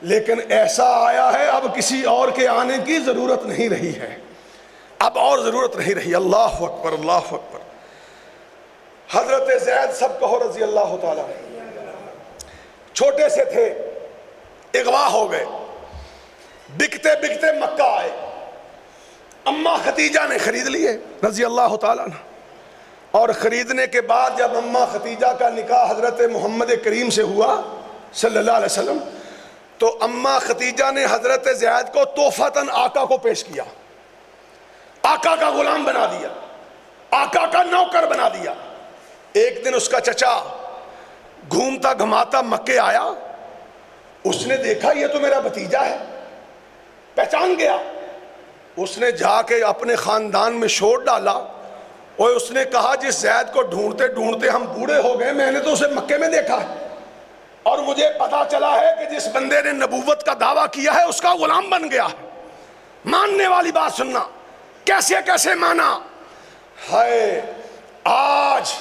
لیکن ایسا آیا ہے اب کسی اور کے آنے کی ضرورت نہیں رہی ہے، اب اور ضرورت نہیں رہی۔ اللہ اکبر، اللہ اکبر۔ حضرت زید سب کہو رضی اللہ تعالیٰ، چھوٹے سے تھے، اغوا ہو گئے، بکتے بکتے مکہ آئے، اماں ختیجہ نے خرید لیے رضی اللہ تعالیٰ عنہ، اور خریدنے کے بعد جب اماں ختیجہ کا نکاح حضرت محمد کریم سے ہوا صلی اللہ علیہ وسلم، تو اماں ختیجہ نے حضرت زید کو تحفۃً آقا کو پیش کیا، آقا کا غلام بنا دیا، آقا کا نوکر بنا دیا۔ ایک دن اس کا چچا گھومتا گھماتا مکے آیا، اس نے دیکھا یہ تو میرا بھتیجا ہے، پہچان گیا، اس نے جا کے اپنے خاندان میں شور ڈالا، اور اس نے کہا جس زید کو ڈھونڈتے ڈھونڈتے ہم بوڑھے ہو گئے، میں نے تو اسے مکے میں دیکھا ہے، اور مجھے پتا چلا ہے کہ جس بندے نے نبوت کا دعویٰ کیا ہے اس کا غلام بن گیا ہے۔ ماننے والی بات سننا، کیسے کیسے مانا؟ ہائے آج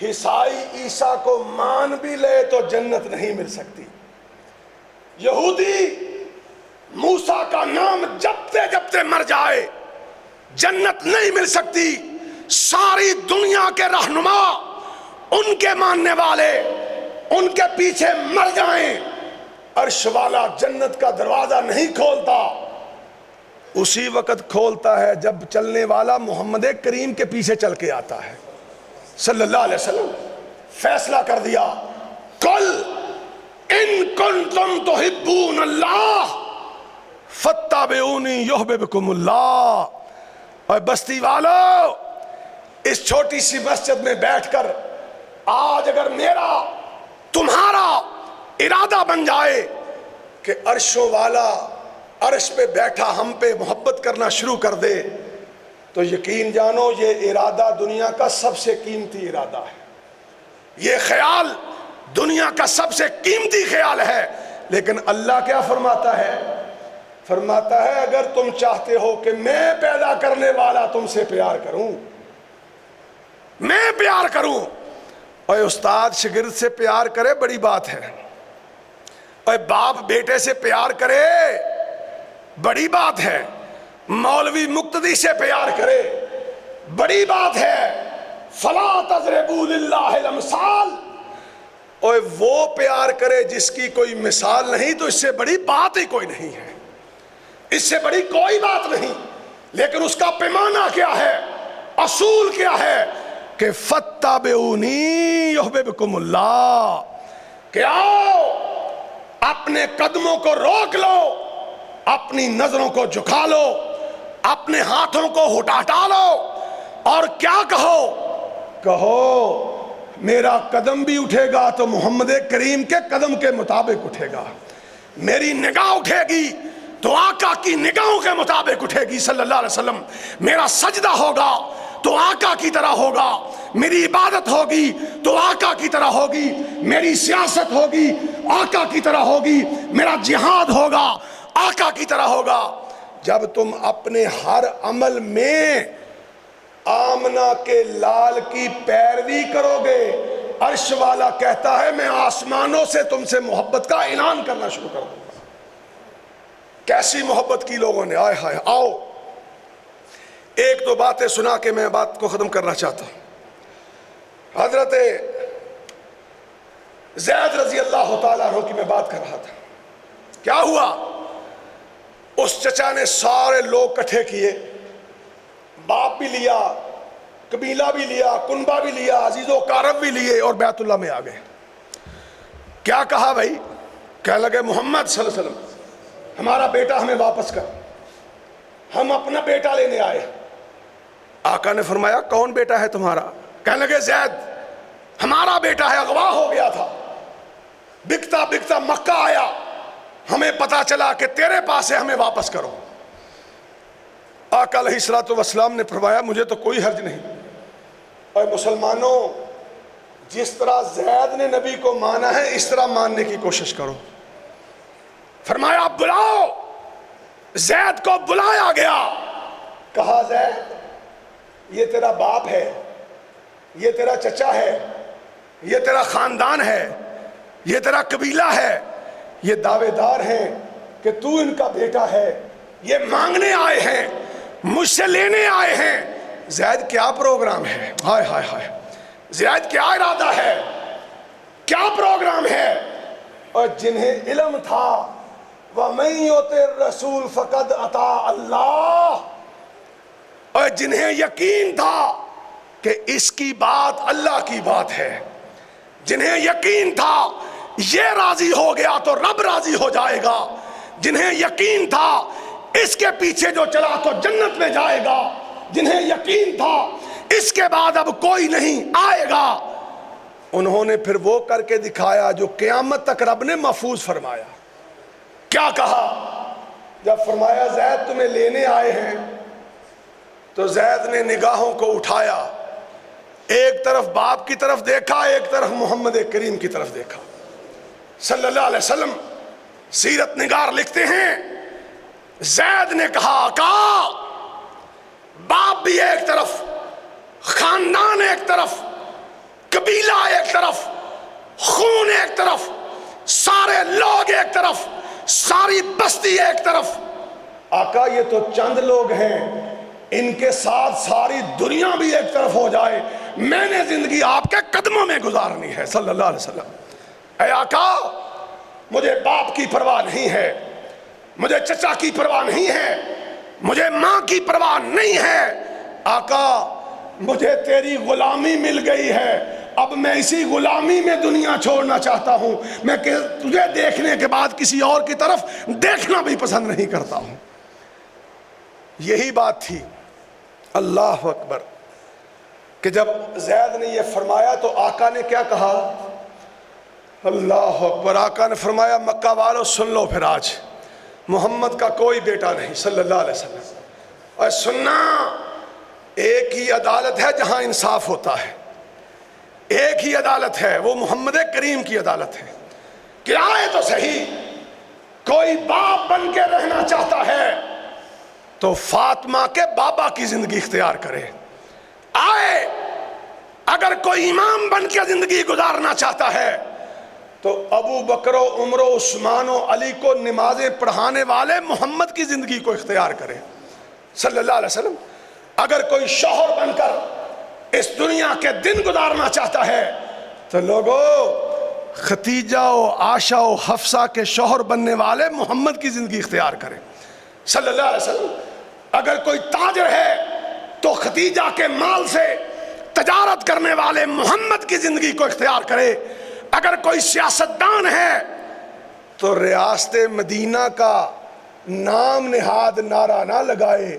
عیسائی عیسیٰ کو مان بھی لے تو جنت نہیں مل سکتی، یہودی موسیٰ کا نام جپتے جپتے مر جائے جنت نہیں مل سکتی، ساری دنیا کے رہنما، ان کے ماننے والے ان کے پیچھے مر جائیں، عرش والا جنت کا دروازہ نہیں کھولتا، اسی وقت کھولتا ہے جب چلنے والا محمد کریم کے پیچھے چل کے آتا ہے صلی اللہ علیہ وسلم۔ فیصلہ کر دیا، قل ان کنتم تحبون اللہ فاتبعونی یحببکم اللہ۔ اور بستی والو، اس چھوٹی سی مسجد میں بیٹھ کر آج اگر میرا تمہارا ارادہ بن جائے کہ عرشوں والا عرش پہ بیٹھا ہم پہ محبت کرنا شروع کر دے، تو یقین جانو یہ ارادہ دنیا کا سب سے قیمتی ارادہ ہے، یہ خیال دنیا کا سب سے قیمتی خیال ہے۔ لیکن اللہ کیا فرماتا ہے؟ فرماتا ہے اگر تم چاہتے ہو کہ میں پیدا کرنے والا تم سے پیار کروں، میں پیار کروں، اور استاد شاگرد سے پیار کرے بڑی بات ہے، اور باپ بیٹے سے پیار کرے بڑی بات ہے، مولوی مقتدی سے پیار کرے بڑی بات ہے، فلا تضربوا للہ الامثال، اور وہ پیار کرے جس کی کوئی مثال نہیں، تو اس سے بڑی بات ہی کوئی نہیں ہے، اس سے بڑی کوئی بات نہیں۔ لیکن اس کا پیمانہ کیا ہے، اصول کیا ہے کہ فاتبعونی یحببکم اللہ، کہ آؤ اپنے قدموں کو روک لو، اپنی نظروں کو جھکا لو، اپنے ہاتھوں کو ہٹا لو، اور کیا کہو میرا قدم بھی اٹھے گا تو محمد کریم کے قدم کے مطابق اٹھے گا، میری نگاہ اٹھے گی تو آقا کی نگاہوں کے مطابق اٹھے گی صلی اللہ علیہ وسلم، میرا سجدہ ہوگا تو آقا کی طرح ہوگا، میری عبادت ہوگی تو آقا کی طرح ہوگی، میری سیاست ہوگی آقا کی طرح ہوگی، میرا جہاد ہوگا آقا کی طرح ہوگا۔ جب تم اپنے ہر عمل میں آمنہ کے لال کی پیروی کرو گے، عرش والا کہتا ہے میں آسمانوں سے تم سے محبت کا اعلان کرنا شروع کر دوں گا۔ کیسی محبت کی لوگوں نے، آئے ہائے۔ آؤ ایک دو باتیں سنا کے میں بات کو ختم کرنا چاہتا ہوں۔ حضرت زید رضی اللہ تعالیٰ عنہ کی میں بات کر رہا تھا، کیا ہوا؟ اس چچا نے سارے لوگ کٹھے کیے، باپ بھی لیا، قبیلہ بھی لیا، کنبہ بھی لیا، عزیز و قارب بھی لیے، اور بیت اللہ میں آ گئے۔ کیا کہا بھائی؟ کہنے لگے محمد صلی اللہ علیہ وسلم ہمارا بیٹا ہمیں واپس کر، ہم اپنا بیٹا لینے آئے۔ آقا نے فرمایا کون بیٹا ہے تمہارا؟ کہنے لگے زید ہمارا بیٹا ہے، اغوا ہو گیا تھا، بکتا بکتا مکہ آیا، ہمیں پتا چلا کہ تیرے پاس ہے، ہمیں واپس کرو۔ آقا علیہ الصلوۃ والسلام نے فرمایا مجھے تو کوئی حرج نہیں، اور مسلمانوں جس طرح زید نے نبی کو مانا ہے اس طرح ماننے کی کوشش کرو۔ فرمایا بلاؤ، زید کو بلایا گیا، کہا زید یہ تیرا باپ ہے، یہ تیرا چچا ہے، یہ تیرا خاندان ہے، یہ تیرا قبیلہ ہے، یہ دعوے دار ہیں کہ تو ان کا بیٹا ہے، یہ مانگنے آئے ہیں، مجھ سے لینے آئے ہیں۔ زید کیا پروگرام ہے؟ ہائے ہائے ہائے، زید کیا ارادہ ہے، کیا پروگرام ہے؟ اور جنہیں علم تھا وَمَن يُطِعِ الرَّسُولَ فَقَدْ أَطَاعَ اللَّهَ، اور جنہیں یقین تھا کہ اس کی بات اللہ کی بات ہے، جنہیں یقین تھا یہ راضی ہو گیا تو رب راضی ہو جائے گا، جنہیں یقین تھا اس کے پیچھے جو چلا تو جنت میں جائے گا، جنہیں یقین تھا اس کے بعد اب کوئی نہیں آئے گا، انہوں نے پھر وہ کر کے دکھایا جو قیامت تک رب نے محفوظ فرمایا۔ کیا کہا؟ جب فرمایا زید تمہیں لینے آئے ہیں، تو زید نے نگاہوں کو اٹھایا، ایک طرف باپ کی طرف دیکھا، ایک طرف محمد کریم کی طرف دیکھا صلی اللہ علیہ وسلم۔ سیرت نگار لکھتے ہیں زید نے کہا آقا باپ بھی ایک طرف، خاندان ایک طرف، قبیلہ ایک طرف، خون ایک طرف، سارے لوگ ایک طرف، ساری بستی ایک طرف، آقا یہ تو چند لوگ ہیں، ان کے ساتھ ساری دنیا بھی ایک طرف ہو جائے، میں نے زندگی آپ کے قدموں میں گزارنی ہے صلی اللہ علیہ وسلم۔ اے آقا مجھے باپ کی پرواہ نہیں ہے، مجھے چچا کی پرواہ نہیں ہے، مجھے ماں کی پرواہ نہیں ہے، آقا مجھے تیری غلامی مل گئی ہے، اب میں اسی غلامی میں دنیا چھوڑنا چاہتا ہوں، میں تجھے دیکھنے کے بعد کسی اور کی طرف دیکھنا بھی پسند نہیں کرتا ہوں۔ یہی بات تھی، اللہ اکبر، کہ جب زید نے یہ فرمایا تو آقا نے کیا کہا؟ اللہ اکبر، آقا نے فرمایا مکہ والو سن لو پھر آج محمد کا کوئی بیٹا نہیں صلی اللہ علیہ وسلم۔ اور سننا، ایک ہی عدالت ہے جہاں انصاف ہوتا ہے، ایک ہی عدالت ہے، وہ محمد کریم کی عدالت ہے کہ آئے تو صحیح، کوئی باپ بن کے رہنا چاہتا ہے تو فاطمہ کے بابا کی زندگی اختیار کرے، آئے اگر کوئی امام بن کے زندگی گزارنا چاہتا ہے تو ابو بکر و عمر و عثمان و علی کو نمازیں پڑھانے والے محمد کی زندگی کو اختیار کرے صلی اللہ علیہ وسلم۔ اگر کوئی شوہر بن کر اس دنیا کے دن گزارنا چاہتا ہے تو لوگوں ختیجہ و عائشہ و حفصہ کے شوہر بننے والے محمد کی زندگی اختیار کرے صلی اللہ علیہ وسلم۔ اگر کوئی تاجر ہے تو ختیجہ کے مال سے تجارت کرنے والے محمد کی زندگی کو اختیار کرے، اگر کوئی سیاستدان ہے تو ریاست مدینہ کا نام نہاد نعرہ نہ لگائے،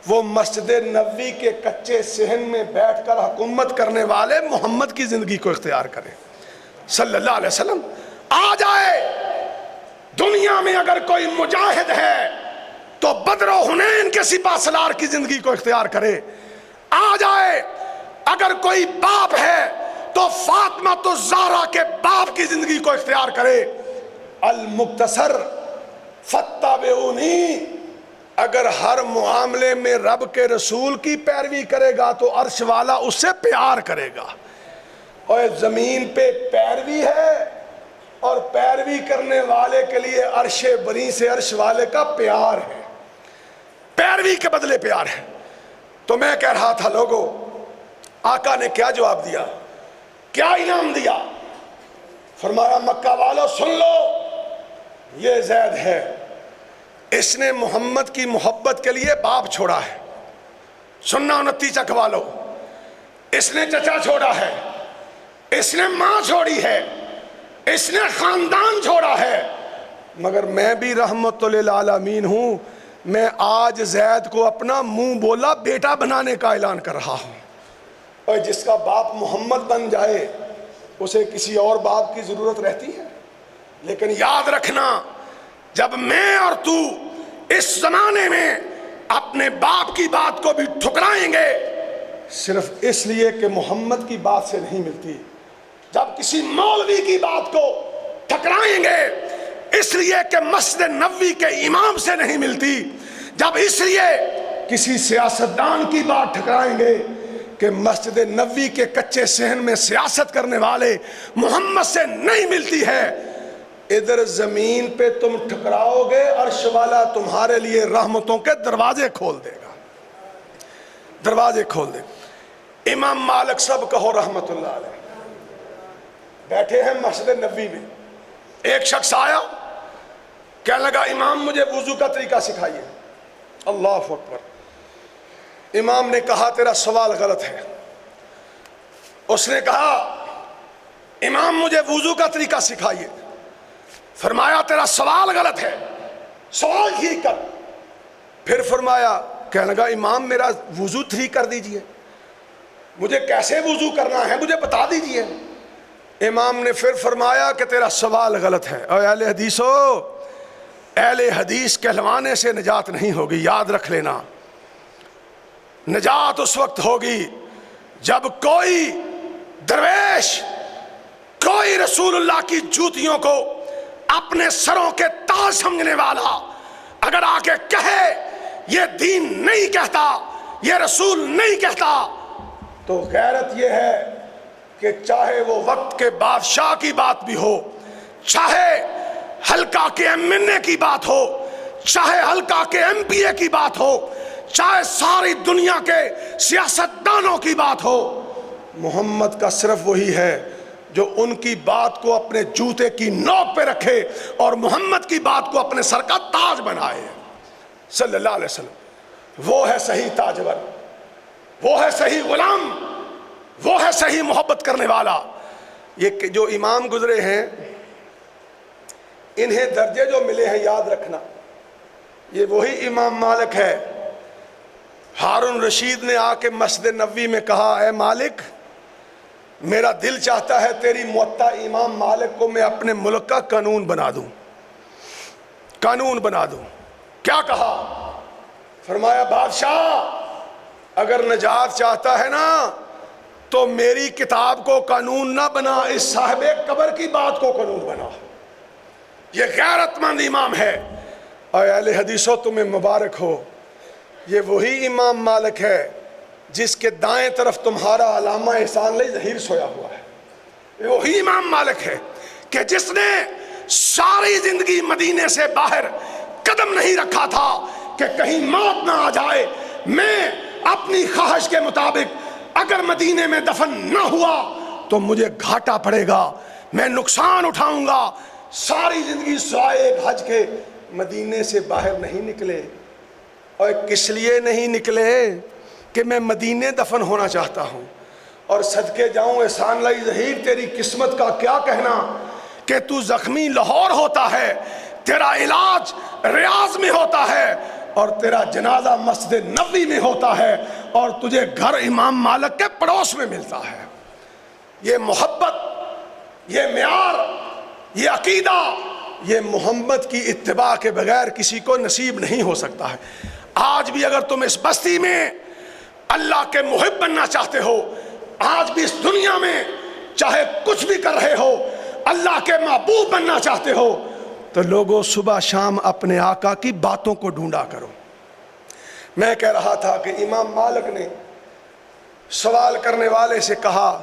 وہ مسجد نبوی کے کچے صحن میں بیٹھ کر حکومت کرنے والے محمد کی زندگی کو اختیار کرے صلی اللہ علیہ وسلم۔ آ جائے دنیا میں اگر کوئی مجاہد ہے تو بدر و حنین کے سپہ سالار کی زندگی کو اختیار کرے، آ جائے اگر کوئی باپ ہے تو فاطمہ تو زہرا کے باپ کی زندگی کو اختیار کرے۔ المختصر فاتبعونی، اگر ہر معاملے میں رب کے رسول کی پیروی کرے گا تو عرش والا اس سے پیار کرے گا، اور زمین پہ پیروی ہے اور پیروی کرنے والے کے لیے عرش بری سے عرش والے کا پیار ہے، پیروی کے بدلے پیار ہے۔ تو میں کہہ رہا تھا لوگوں، آقا نے کیا جواب دیا، کیا انعام دیا؟ فرمایا مکہ والو سن لو، یہ زید ہے، اس نے محمد کی محبت کے لیے باپ چھوڑا ہے، سننا 29 چکوا لو، اس نے چچا چھوڑا ہے، اس نے ماں چھوڑی ہے، اس نے خاندان چھوڑا ہے، مگر میں بھی رحمت للعالمین ہوں، میں آج زید کو اپنا منہ بولا بیٹا بنانے کا اعلان کر رہا ہوں۔ اور جس کا باپ محمد بن جائے اسے کسی اور باپ کی ضرورت رہتی ہے؟ لیکن یاد رکھنا، جب میں اور تو اس زمانے میں اپنے باپ کی بات کو بھی ٹھکرائیں گے صرف اس لیے کہ محمد کی بات سے نہیں ملتی، جب کسی مولوی کی بات کو ٹھکرائیں گے اس لیے کہ مسجد نبوی کے امام سے نہیں ملتی، جب اس لیے کسی سیاستدان کی بات ٹھکرائیں گے کہ مسجد نبوی کے کچے صحن میں سیاست کرنے والے محمد سے نہیں ملتی ہے، ادھر زمین پہ تم ٹھکراؤ گے عرش والا تمہارے لیے رحمتوں کے دروازے کھول دے گا، دروازے کھول دے گا۔ امام مالک صاحب کہو رحمت اللہ علیہ بیٹھے ہیں مسجد نبوی میں، ایک شخص آیا کہنے لگا امام مجھے وضو کا طریقہ سکھائیے۔ اللہ اکبر۔ امام نے کہا تیرا سوال غلط ہے۔ اس نے کہا امام مجھے وضو کا طریقہ سکھائیے۔ فرمایا تیرا سوال غلط ہے، سوال ٹھیک کر۔ پھر فرمایا، کہنے لگا امام میرا وضو ٹھیک کر دیجئے، مجھے کیسے وضو کرنا ہے مجھے بتا دیجئے۔ امام نے پھر فرمایا کہ تیرا سوال غلط ہے۔ اے اہل حدیثو، اہل حدیث کہلوانے سے نجات نہیں ہوگی، یاد رکھ لینا۔ نجات اس وقت ہوگی جب کوئی درویش، کوئی رسول اللہ کی جوتیوں کو اپنے سروں کے تاج سمجھنے والا اگر آ کے کہے یہ دین نہیں کہتا، یہ رسول نہیں کہتا، تو غیرت یہ ہے کہ چاہے وہ وقت کے بادشاہ کی بات بھی ہو، چاہے حلقہ کے MNA کی بات ہو، چاہے حلقہ کے MPA کی بات ہو، چاہے ساری دنیا کے سیاستدانوں کی بات ہو، محمد کا صرف وہی ہے جو ان کی بات کو اپنے جوتے کی نوک پہ رکھے اور محمد کی بات کو اپنے سر کا تاج بنائے صلی اللہ علیہ وسلم۔ وہ ہے صحیح تاجور، وہ ہے صحیح غلام، وہ ہے صحیح محبت کرنے والا۔ یہ جو امام گزرے ہیں انہیں درجے جو ملے ہیں یاد رکھنا، یہ وہی امام مالک ہے۔ ہارون رشید نے آ کے مسجد نبوی میں کہا، اے مالک میرا دل چاہتا ہے تیری موطا امام مالک کو میں اپنے ملک کا قانون بنا دوں، قانون بنا دوں۔ کیا کہا؟ فرمایا بادشاہ اگر نجات چاہتا ہے نا تو میری کتاب کو قانون نہ بنا، اس صاحب قبر کی بات کو قانون بنا۔ یہ غیرت مند امام ہے۔ اے اہل حدیثو تمہیں مبارک ہو، یہ وہی امام مالک ہے جس کے دائیں طرف تمہارا علامہ احسان علی ظہیر سویا ہوا ہے۔ یہ وہی امام مالک ہے کہ جس نے ساری زندگی مدینے سے باہر قدم نہیں رکھا تھا کہ کہیں موت نہ آ جائے، میں اپنی خواہش کے مطابق اگر مدینے میں دفن نہ ہوا تو مجھے گھاٹا پڑے گا، میں نقصان اٹھاؤں گا۔ ساری زندگی سوائے ایک حج کے مدینے سے باہر نہیں نکلے۔ اور کس لیے نہیں نکلے؟ کہ میں مدینے دفن ہونا چاہتا ہوں۔ اور صدقے جاؤں احسان علی ظہیر تیری قسمت کا کیا کہنا کہ تو زخمی لاہور ہوتا ہے، تیرا علاج ریاض میں ہوتا ہے، اور تیرا جنازہ مسجد نبوی میں ہوتا ہے، اور تجھے گھر امام مالک کے پڑوس میں ملتا ہے۔ یہ محبت، یہ معیار، یہ عقیدہ، یہ محمد کی اتباع کے بغیر کسی کو نصیب نہیں ہو سکتا ہے۔ آج بھی اگر تم اس بستی میں اللہ کے محب بننا چاہتے ہو، آج بھی اس دنیا میں چاہے کچھ بھی کر رہے ہو، اللہ کے محبوب بننا چاہتے ہو، تو لوگوں صبح شام اپنے آقا کی باتوں کو ڈھونڈا کرو۔ میں کہہ رہا تھا کہ امام مالک نے سوال کرنے والے سے کہا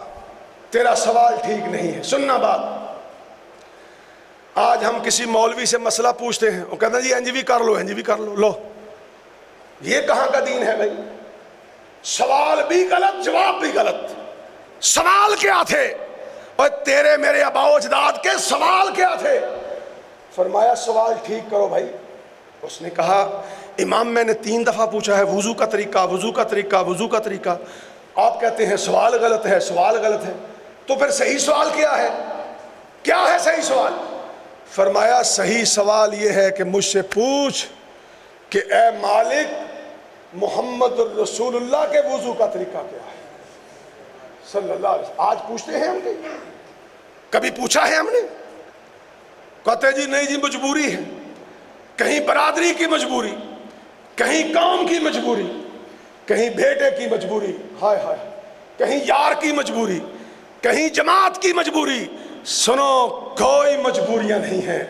تیرا سوال ٹھیک نہیں ہے۔ سننا بات، آج ہم کسی مولوی سے مسئلہ پوچھتے ہیں، وہ کہتا ہے جی انجوی کر لو، انجوی کر لو۔ لو، یہ کہاں کا دین ہے بھائی؟ سوال بھی غلط، جواب بھی غلط۔ سوال کیا تھے؟ اور تیرے میرے آباء و اجداد کے سوال کیا تھے؟ فرمایا سوال ٹھیک کرو بھائی۔ اس نے کہا امام میں نے 3 دفعہ پوچھا ہے وضو کا طریقہ، وضو کا طریقہ، وضو کا طریقہ، آپ کہتے ہیں سوال غلط ہے، سوال غلط ہے، تو پھر صحیح سوال کیا ہے؟ کیا ہے صحیح سوال؟ فرمایا صحیح سوال یہ ہے کہ مجھ سے پوچھ کہ اے مالک محمد الرسول اللہ کے وضو کا طریقہ کیا ہے صلی اللہ علیہ وسلم۔ آج پوچھتے ہیں ہم نے؟ کبھی پوچھا ہے ہم نے؟ کہتے جی نہیں جی مجبوری ہے، کہیں برادری کی مجبوری، کہیں قوم کی مجبوری، کہیں بیٹے کی مجبوری، ہائے ہائے، کہیں یار کی مجبوری، کہیں جماعت کی مجبوری۔ سنو، کوئی مجبوریاں نہیں ہیں،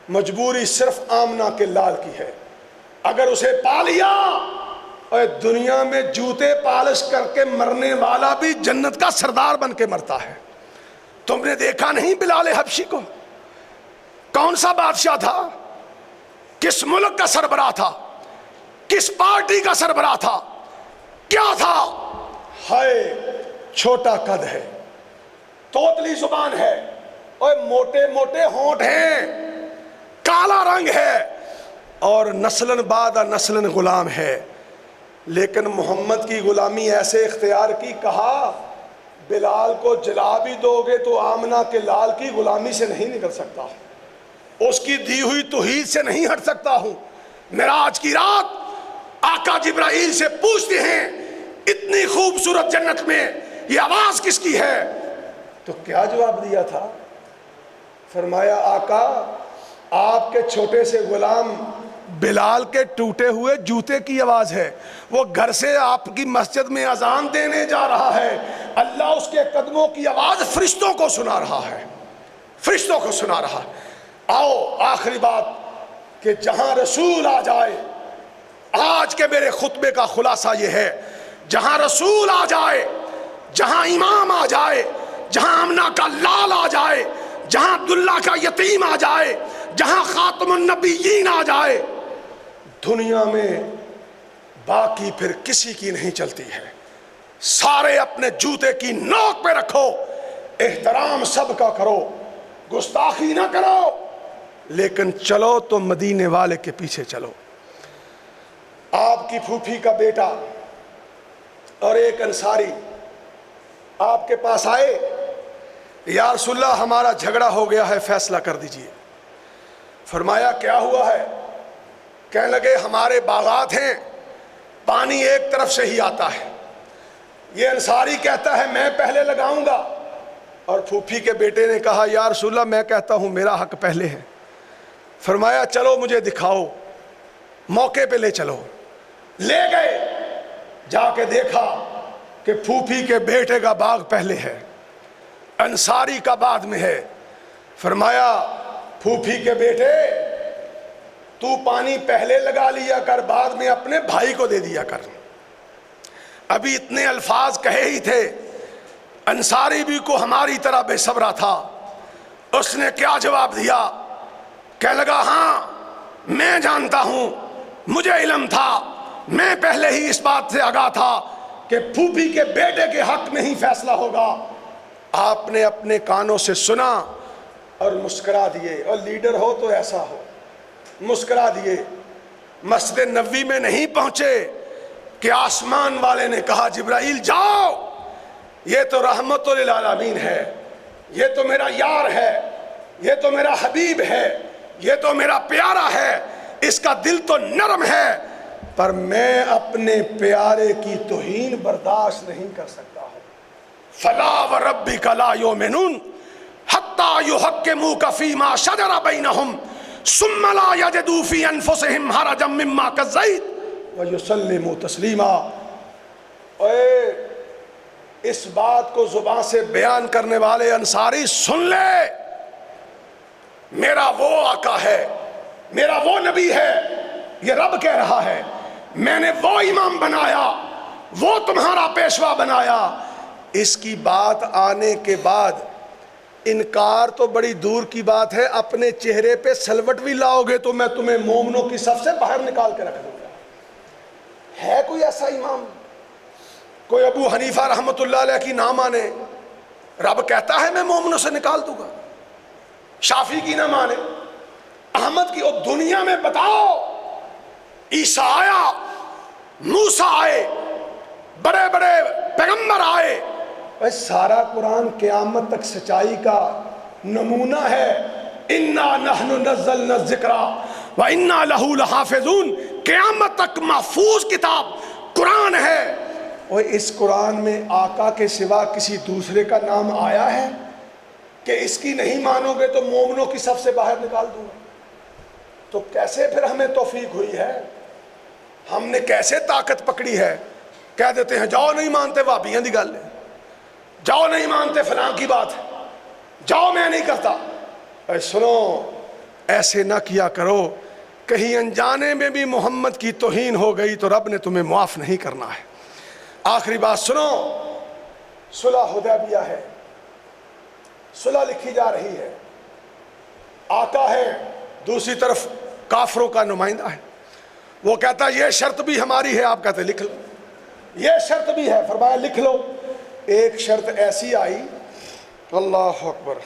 مجبوری صرف آمنہ کے لال کی ہے۔ اگر اسے پا لیا، اور دنیا میں جوتے پالش کر کے مرنے والا بھی جنت کا سردار بن کے مرتا ہے۔ تم نے دیکھا نہیں بلال حبشی کو؟ کون سا بادشاہ تھا؟ کس ملک کا سربراہ تھا؟ کس پارٹی کا سربراہ تھا؟ کیا تھا؟ ہائے، چھوٹا قد ہے، توتلی زبان ہے، اور موٹے موٹے ہونٹ ہیں، کالا رنگ ہے، اور نسلن بعد نسلن غلام ہے۔ لیکن محمد کی غلامی ایسے اختیار کی، کہا بلال کو جلا بھی دو گے تو آمنہ کے لال کی غلامی سے نہیں نکل سکتا، اس کی دی ہوئی توحید سے نہیں ہٹ سکتا ہوں۔ معراج کی رات آقا جبرائیل سے پوچھتے ہیں اتنی خوبصورت جنت میں یہ آواز کس کی ہے؟ تو کیا جواب دیا تھا؟ فرمایا آقا آپ کے چھوٹے سے غلام بلال کے ٹوٹے ہوئے جوتے کی آواز ہے، وہ گھر سے آپ کی مسجد میں اذان دینے جا رہا ہے، اللہ اس کے قدموں کی آواز فرشتوں کو سنا رہا ہے، فرشتوں کو سنا رہا ہے۔ آؤ آخری بات کہ جہاں رسول آ جائے، آج کے میرے خطبے کا خلاصہ یہ ہے، جہاں رسول آ جائے، جہاں امام آ جائے، جہاں آمنہ کا لال آ جائے، جہاں عبداللہ کا یتیم آ جائے، جہاں خاتم النبیین آ جائے، دنیا میں باقی پھر کسی کی نہیں چلتی ہے. سارے اپنے جوتے کی نوک پہ رکھو, احترام سب کا کرو, گستاخی نہ کرو, لیکن چلو تو مدینے والے کے پیچھے چلو. آپ کی پھوپھی کا بیٹا اور ایک انصاری آپ کے پاس آئے, یا رسول اللہ ہمارا جھگڑا ہو گیا ہے, فیصلہ کر دیجئے. فرمایا کیا ہوا ہے؟ کہنے لگے ہمارے باغات ہیں, پانی ایک طرف سے ہی آتا ہے. یہ انصاری کہتا ہے میں پہلے لگاؤں گا, اور پھوپھی کے بیٹے نے کہا یا رسول اللہ میں کہتا ہوں میرا حق پہلے ہے. فرمایا چلو مجھے دکھاؤ, موقع پہ لے چلو. لے گئے, جا کے دیکھا کہ پھوپھی کے بیٹے کا باغ پہلے ہے, انصاری کا بعد میں ہے. فرمایا پھوپھی کے بیٹے تو پانی پہلے لگا لیا کر, بعد میں اپنے بھائی کو دے دیا کر. ابھی اتنے الفاظ کہے ہی تھے, انصاری بھی کو ہماری طرح بے صبرا تھا. اس نے کیا جواب دیا؟ کہنے لگا ہاں میں جانتا ہوں, مجھے علم تھا, میں پہلے ہی اس بات سے آگاہ تھا کہ پھوپھی کے بیٹے کے حق میں ہی فیصلہ ہوگا. آپ نے اپنے کانوں سے سنا اور مسکرا دیے, اور لیڈر ہو تو ایسا ہو, مسکرا دیے. مسجد نبوی میں نہیں پہنچے کہ آسمان والے نے کہا جبرائیل جاؤ, یہ تو رحمت للعالمین ہے, یہ تو میرا یار ہے, یہ تو میرا حبیب ہے, یہ تو میرا پیارا ہے, اس کا دل تو نرم ہے, پر میں اپنے پیارے کی توہین برداشت نہیں کر سکتا ہوں. فلا وربک لا یؤمنون حتی یحکموک فیما شجر بینہم ثم لا یجدوا فی انفسہم حرجا مما قضیت ویسلموا تسلیما. اے اس بات کو زبان سے بیان کرنے والے انصاری سن لے, میرا وہ آقا ہے, میرا وہ نبی ہے, یہ رب کہہ رہا ہے, میں نے وہ امام بنایا, وہ تمہارا پیشوا بنایا. اس کی بات آنے کے بعد انکار تو بڑی دور کی بات ہے, اپنے چہرے پہ سلوٹ بھی لاؤ گے تو میں تمہیں مومنوں کی صف سے باہر نکال کے رکھ دوں گا. ہے کوئی ایسا امام؟ کوئی ابو حنیفہ رحمۃ اللہ علیہ کی نہ مانے, رب کہتا ہے میں مومنوں سے نکال دوں گا. شافعی کی نہ مانے, احمد کی, اور دنیا میں بتاؤ عیسیٰ آیا, موسیٰ آئے, بڑے بڑے پیغمبر آئے, سارا قرآن قیامت تک سچائی کا نمونہ ہے. انا نحن نزلنا الذکر وانا لہ لحافظون, قیامت تک محفوظ کتاب قرآن ہے. اور اس قرآن میں آقا کے سوا کسی دوسرے کا نام آیا ہے کہ اس کی نہیں مانو گے تو مومنوں کی صف سے باہر نکال دوں گا؟ تو کیسے پھر ہمیں توفیق ہوئی ہے؟ ہم نے کیسے طاقت پکڑی ہے؟ کہہ دیتے ہیں جاؤ نہیں مانتے وہابیاں دی گل ہے, جاؤ نہیں مانتے فلاں کی بات ہے, جاؤ میں نہیں کرتا. اے سنو, ایسے نہ کیا کرو, کہیں انجانے میں بھی محمد کی توہین ہو گئی تو رب نے تمہیں معاف نہیں کرنا ہے. آخری بات سنو, صلح حدیبیہ ہے, صلح لکھی جا رہی ہے, آقا ہے, دوسری طرف کافروں کا نمائندہ ہے. وہ کہتا یہ شرط بھی ہماری ہے, آپ کہتے لکھ لو, یہ شرط بھی ہے. فرمایا لکھ لو. ایک شرط ایسی آئی, اللہ اکبر,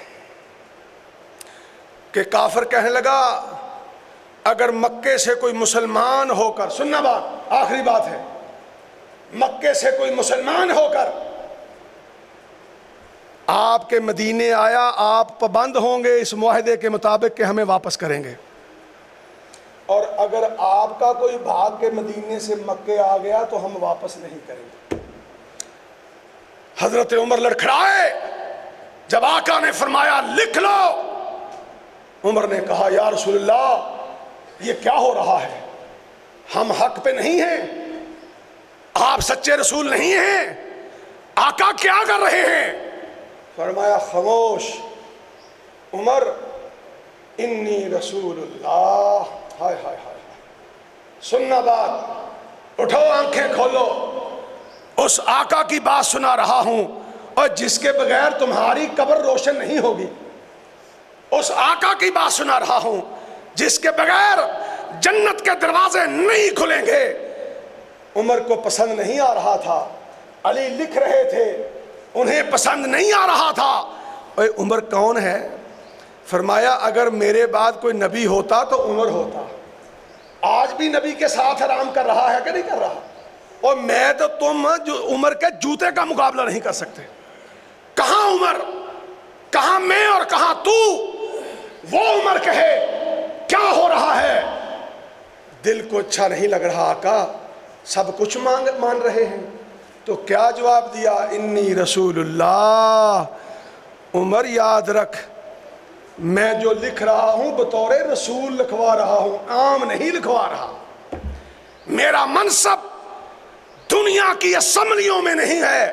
کہ کافر کہنے لگا اگر مکے سے کوئی مسلمان ہو کر, سننا بات آخری بات ہے, مکے سے کوئی مسلمان ہو کر آپ کے مدینے آیا, آپ پابند ہوں گے اس معاہدے کے مطابق کہ ہمیں واپس کریں گے, اور اگر آپ کا کوئی بھاگ کے مدینے سے مکے آ گیا تو ہم واپس نہیں کریں گے. حضرت عمر لڑکھڑائے, جب آقا نے فرمایا لکھ لو, عمر نے کہا یا رسول اللہ یہ کیا ہو رہا ہے, ہم حق پہ نہیں ہیں, آپ سچے رسول نہیں ہیں, آقا کیا کر رہے ہیں؟ فرمایا خاموش عمر, انی رسول اللہ. ہائے ہائے ہائے, سننا بات, اٹھو آنکھیں کھولو, اس آقا کی بات سنا رہا ہوں, اور جس کے بغیر تمہاری قبر روشن نہیں ہوگی. اس آقا کی بات سنا رہا ہوں جس کے بغیر جنت کے دروازے نہیں کھلیں گے. عمر کو پسند نہیں آ رہا تھا، علی لکھ رہے تھے، انہیں پسند نہیں آ رہا تھا۔ اے عمر کون ہے؟ فرمایا اگر میرے بعد کوئی نبی ہوتا تو عمر ہوتا۔ آج بھی نبی کے ساتھ آرام کر رہا ہے کہ نہیں کر رہا؟ اور میں تو تم جو عمر کے جوتے کا مقابلہ نہیں کر سکتے۔ کہاں عمر، کہاں میں اور کہاں تو؟ وہ عمر کہے کیا ہو رہا ہے؟ دل کو اچھا نہیں لگ رہا آقا، سب کچھ مان رہے ہیں، تو کیا جواب دیا؟ انی رسول اللہ، عمر یاد رکھ میں جو لکھ رہا ہوں بطور رسول لکھوا رہا ہوں، عام نہیں لکھوا رہا۔ میرا منصب دنیا کی اسمبلیوں میں نہیں ہے،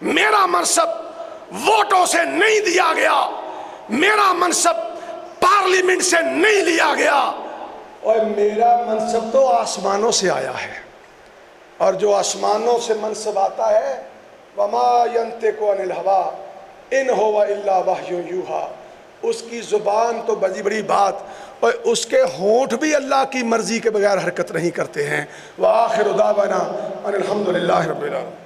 میرا منصب ووٹوں سے نہیں دیا گیا، میرا منصب پارلیمنٹ سے نہیں لیا گیا، اور میرا منصب تو آسمانوں سے آیا ہے، اور جو آسمانوں سے منصب آتا ہے وما ينطق عن الهوى ان هو الا وحی یوحی، اس کی زبان تو بڑی بات، اور اس کے ہونٹ بھی اللہ کی مرضی کے بغیر حرکت نہیں کرتے ہیں۔ وآخر دعوانا ان الحمد للہ رب العالمین۔